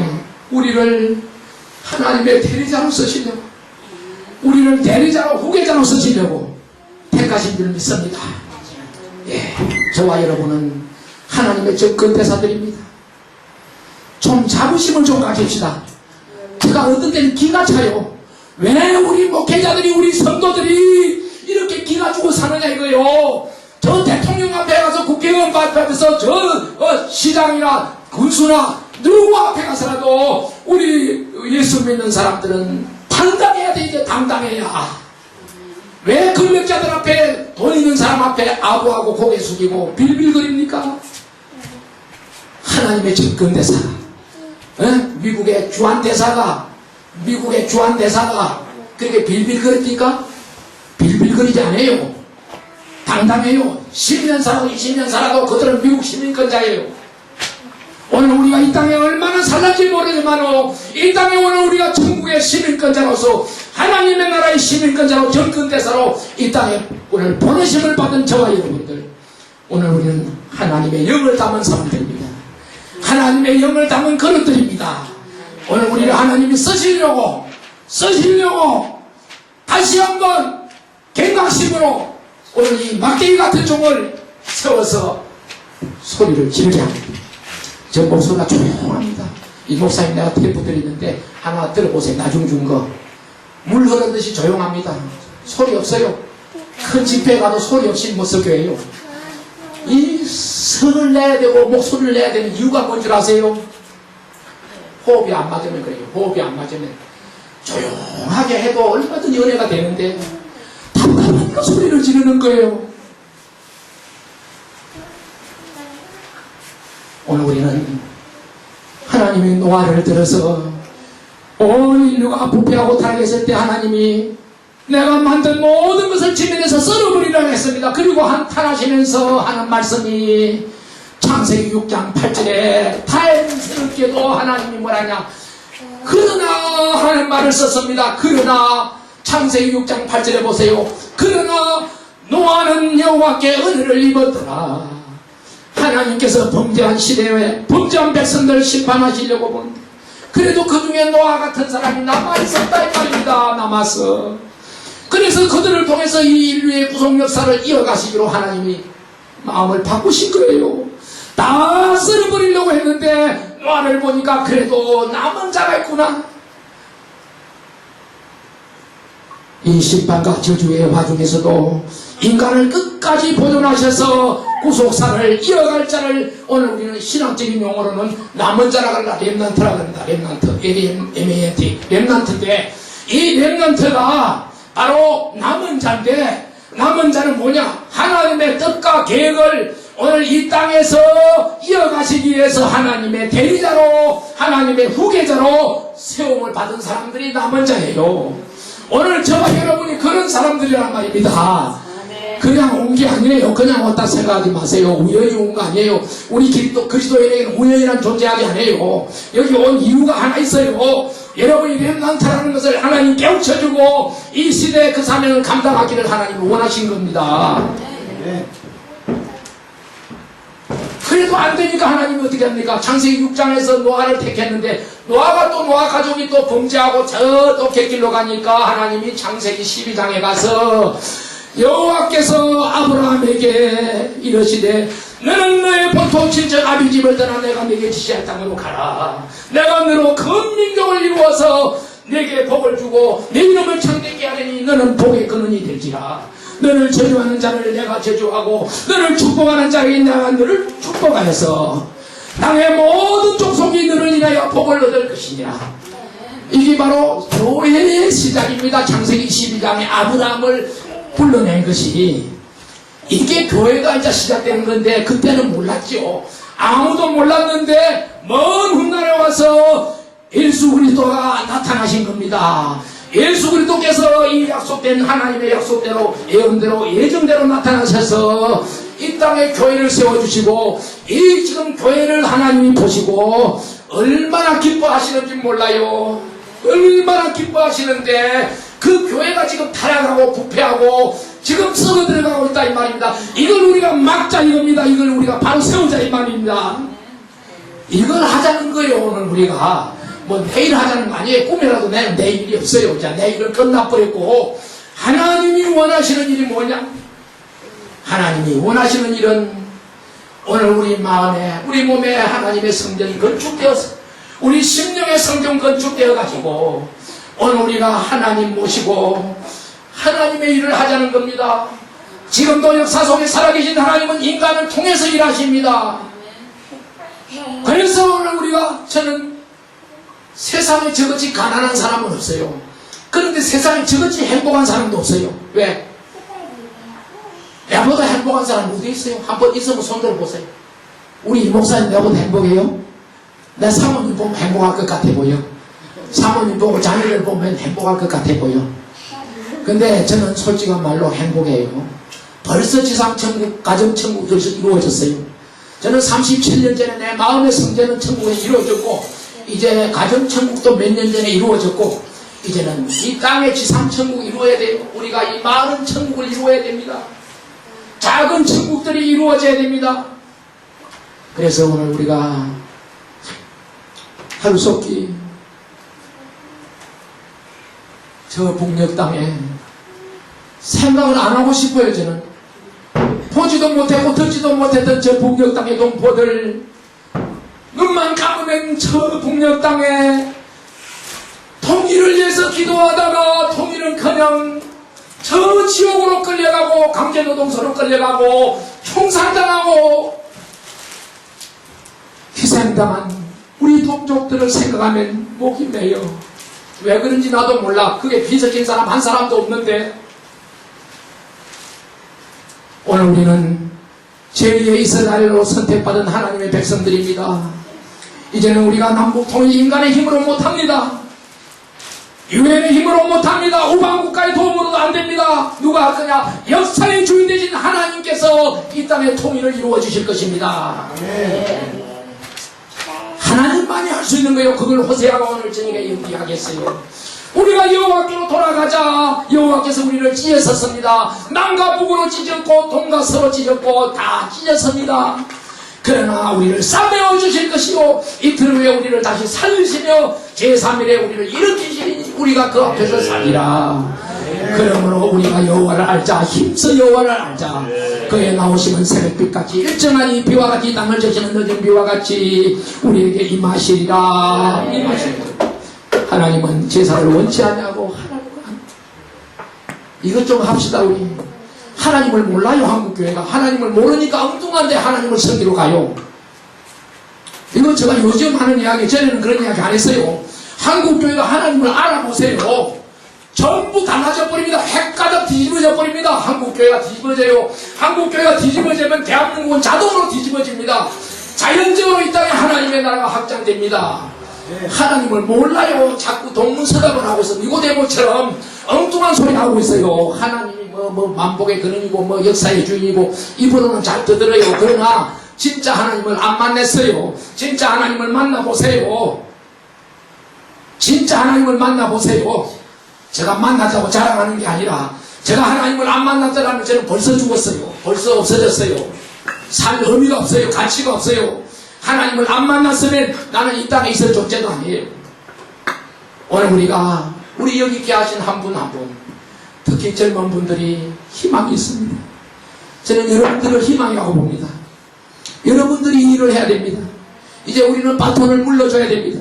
우리를 하나님의 대리자로 쓰시려고 우리를 대리자로 후계자로 쓰시려고 택하신 줄 믿습니다. 예, 저와 여러분은 하나님의 접근대사들입니다. 좀 자부심을 좀 가집시다. 제가 어떤 때는 기가 차요. 왜 우리 목회자들이 우리 성도들이 이렇게 기가 주고 사느냐 이거요. 저 대통령 앞에 가서 국회의원 앞에서 저 시장이나 군수나 누구 앞에 가서라도 우리 예수 믿는 사람들은 다 당당해야 돼. 이제 당당해야. 왜 권력자들 앞에, 돈 있는 사람 앞에 아부하고 고개 숙이고 빌빌거립니까? 하나님의 접근대사. 미국의 주한대사가 그렇게 빌빌거립니까? 빌빌거리지 않아요. 당당해요. 10년 살아도 20년 살아도 그들은 미국 시민권자예요. 오늘 우리가 이 땅에 얼마나 살는지 모르지만 이 땅에 오늘 우리가 천국의 시민권자로서 하나님의 나라의 시민권자로 정권대사로 이 땅에 오늘 보내심을 받은 저와 여러분들, 오늘 우리는 하나님의 영을 담은 사람들입니다. 하나님의 영을 담은 그릇들입니다. 오늘 우리를 하나님이 쓰시려고 다시 한번 갱각심으로 오늘 이 막대기 같은 종을 세워서 소리를 지르게 합니다. 저 목소리가 조용합니다. 이 목사님 내가 테이프 드리는데 하나 들어보세요. 나중 준 거. 물 흐르듯이 조용합니다. 소리 없어요. 큰 집회에 가도 소리 없이 못 설교해요. 이 성을 내야 되고 목소리를 내야 되는 이유가 뭔 줄 아세요? 호흡이 안 맞으면 그래요. 호흡이 안 맞으면 조용하게 해도 얼마든지 은혜가 되는데 답답하니까 소리를 지르는 거예요. 오늘 우리는 하나님의 노화를 들어서 온 인류가 부패하고 타락했을 때 하나님이 내가 만든 모든 것을 지면에서 썰어버리라고 했습니다. 그리고 한탄하시면서 하는 말씀이 창세기 6장 8절에 다행스럽게도 하나님이 뭐라냐, 그러나 하는 말을 썼습니다. 그러나 창세기 6장 8절에 보세요. 그러나 노아는 여호와께 은혜를 입었더라. 하나님께서 범죄한 시대에 범죄한 백성들을 심판하시려고 봅니다. 그래도 그 중에 노아 같은 사람이 남아있었다 이 말입니다. 남았어. 그래서 그들을 통해서 이 인류의 구속 역사를 이어가시기로 하나님이 마음을 바꾸신 거예요. 다 쓸어버리려고 했는데 노아를 보니까 그래도 남은 자가 있구나. 이 심판과 저주의 와중에서도 인간을 끝까지 보존하셔서 구속사를 이어갈 자를 오늘 우리는 신앙적인 용어로는 남은 자라 그런다. 렘넌트라 그런다. 렘넌트. M-A-N-T. 렘넌트인데 이 렘넌트가 바로 남은 자인데, 남은 자는 뭐냐? 하나님의 뜻과 계획을 오늘 이 땅에서 이어가시기 위해서 하나님의 대리자로, 하나님의 후계자로 세움을 받은 사람들이 남은 자예요. 오늘 저와 여러분이 그런 사람들이란 말입니다. 그냥 온 게 아니에요. 그냥 왔다 생각하지 마세요. 우연히 온 거 아니에요. 우리 그리스도인에게는 우연이란 존재하지 않아요. 여기 온 이유가 하나 있어요. 여러분이 렘넌트라는 것을 하나님 깨우쳐주고 이 시대의 그 사명을 감당하기를 하나님이 원하신 겁니다. 그래도 안 되니까 하나님이 어떻게 합니까? 창세기 6장에서 노아를 택했는데 노아가 또 노아 가족이 또 범죄하고 저 또 갯길로 가니까 하나님이 창세기 12장에 가서 여호와께서 아브라함에게 이러시되 너는 너의 본토 친척 아비 집을 떠나 내가 네게 지시할 땅으로 가라. 내가 너로 큰 민족을 이루어서 네게 복을 주고 네 이름을 창대케 하리니 너는 복의 근원이 될지라. 너를 저주하는 자를 내가 저주하고 너를 축복하는 자에게 내가 너를 축복하여서 땅의 모든 족속이 너를 인하여 복을 얻을 것이니라. 이게 바로 교회의 시작입니다. 창세기 12장에 아브라함을 불러낸 것이, 이게 교회가 이제 시작되는 건데 그때는 몰랐죠. 아무도 몰랐는데 먼 훗날에 와서 예수 그리스도가 나타나신 겁니다. 예수 그리스도께서 이 약속된 하나님의 약속대로 예언대로 예정대로 나타나셔서 이 땅에 교회를 세워주시고 이 지금 교회를 하나님이 보시고 얼마나 기뻐하시는지 몰라요. 얼마나 기뻐하시는데 그 교회가 지금 타락하고 부패하고 지금 썩어 들어가고 있다 이 말입니다. 이걸 우리가 막자 이겁니다. 이걸 우리가 바로 세우자 이 말입니다. 이걸 하자는 거예요. 오늘 우리가 뭐 내일 하자는 거 아니에요. 꿈이라도 내일이 없어요. 자, 내일은 끝나버렸고 하나님이 원하시는 일이 뭐냐? 하나님이 원하시는 일은 오늘 우리 마음에 우리 몸에 하나님의 성전이 건축되어서 우리 심령의 성전 건축되어 가지고 오늘 우리가 하나님 모시고 하나님의 일을 하자는 겁니다. 지금도 역사 속에 살아계신 하나님은 인간을 통해서 일하십니다. 그래서 오늘 우리가 저는 세상에 저같이 가난한 사람은 없어요. 그 그런데 세상에 저같이 행복한 사람도 없어요. 왜? 내보다 행복한 사람 어디 있어요? 한번 있으면 손 들어보세요. 우리 이 목사님 내보다 행복해요? 내 사모님 보면 행복할 것 같아 보여. 사모님 보고 자녀를 보면 행복할 것 같아 보여. 근데 저는 솔직한 말로 행복해요. 벌써 지상천국, 가정천국에서 이루어졌어요. 저는 37년 전에 내 마음의 성전은 천국에 이루어졌고, 이제 가정천국도 몇 년 전에 이루어졌고, 이제는 이 땅의 지상천국 이루어야 돼요. 우리가 이 많은 천국을 이루어야 됩니다. 작은 천국들이 이루어져야 됩니다. 그래서 오늘 우리가 하루속히 저 북녘 땅에 생각을 안 하고 싶어요. 저는 보지도 못했고 듣지도 못했던 저 북녘 땅의 동포들, 눈만 감으면 저 북녘 땅에 통일을 위해서 기도하다가 통일은커녕 저 지옥으로 끌려가고 강제노동소로 끌려가고 총살당하고 희생당한 우리 동족들을 생각하면 목이 메요. 왜 그런지 나도 몰라. 그게 비석인 사람 한 사람도 없는데, 오늘 우리는 제2의 이스라엘로 선택받은 하나님의 백성들입니다. 이제는 우리가 남북통일 인간의 힘으로 못합니다. 유엔의 힘으로 못합니다. 우방국가의 도움으로도 안됩니다. 누가 할 거냐? 역사의 주인 되신 하나님께서 이 땅의 통일을 이루어 주실 것입니다. 하나님만이 할 수 있는 거예요. 그걸 호세아가 오늘 저녁에 얘기하겠어요. 우리가 여호와께로 돌아가자. 여호와께서 우리를 찢어섰습니다. 남과 북으로 찢었고 동과 서로 찢었고 다 찢었습니다. 그러나 우리를 싸매어 주실 것이요 이틀 후에 우리를 다시 살리시며 제3일에 우리를 일으키시니 우리가 그 앞에서 살리라. 그러므로 우리가 여호와를 알자. 힘써 여호와를 알자. 그의 나오시면 새벽빛같이 일정한 이 비와 같이 땅을 적시는 늦은 비와 같이 우리에게 임하시리라. 임하시리라. 하나님은 제사를 원치 않냐고. 하나님은 이것 좀 합시다. 우리 하나님을 몰라요. 한국교회가 하나님을 모르니까 엉뚱한데 하나님을 섬기러 가요. 이거 제가 요즘 하는 이야기, 전에는 그런 이야기 안 했어요. 한국교회가 하나님을 알아보세요. 전부 달라져 버립니다. 핵가득 뒤집어져 버립니다. 한국교회가 뒤집어져요. 한국교회가 뒤집어지면 대한민국은 자동으로 뒤집어집니다. 자연적으로 이 땅에 하나님의 나라가 확장됩니다. 하나님을 몰라요. 자꾸 동문서답을 하고서 니고데모처럼 엉뚱한 소리 하고 있어요. 하나님이 만복의 근원이고 역사의 주인이고 입으로는 잘 듣더래요. 그러나 진짜 하나님을 안 만났어요. 진짜 하나님을 만나보세요. 진짜 하나님을 만나보세요. 제가 만났다고 자랑하는 게 아니라, 제가 하나님을 안 만났더라면 저는 벌써 죽었어요. 벌써 없어졌어요. 살 의미가 없어요. 가치가 없어요. 하나님을 안 만났으면 나는 이 땅에 있을 존재도 아니에요. 오늘 우리 여기 있게 하신 한 분 한 분, 특히 젊은 분들이 희망이 있습니다. 저는 여러분들을 희망이라고 봅니다. 여러분들이 일을 해야 됩니다. 이제 우리는 바톤을 물러줘야 됩니다.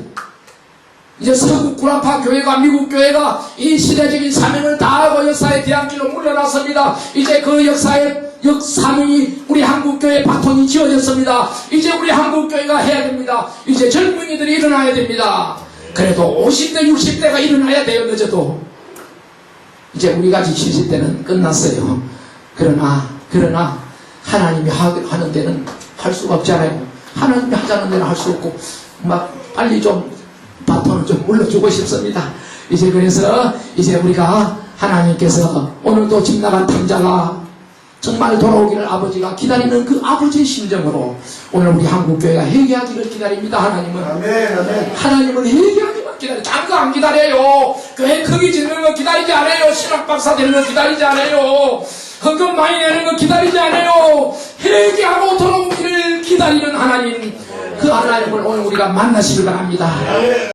이제 서구 구라파 교회가, 미국 교회가 이 시대적인 사명을 다하고 역사의 대안길로 물러났습니다. 이제 그 역사의 역사명이 우리 한국교회 바톤이 지어졌습니다. 이제 우리 한국교회가 해야 됩니다. 이제 젊은이들이 일어나야 됩니다. 그래도 50대 60대가 일어나야 돼요. 늦어도 이제 우리가 70대는 끝났어요. 그러나 하나님이 하는 데는 할 수가 없잖아요. 하나님이 하자는 데는 할 수 없고 막 빨리 좀 바톤을 좀 물러주고 싶습니다. 이제 그래서 이제 우리가 하나님께서 오늘도 집 나간 탕자가 정말 돌아오기를 아버지가 기다리는 그 아버지의 심정으로 오늘 우리 한국교회가 회개하기를 기다립니다. 하나님은 아멘. 하나님은 회개하기만 기다려요. 딴 거 안 기다려요. 교회 크기 짓는 거 기다리지 않아요. 신학박사 되는 거 기다리지 않아요. 헌금 많이 내는 거 기다리지 않아요. 회개하고 돌아오기를 기다리는 하나님, 그 하나님을 오늘 우리가 만나시길 바랍니다.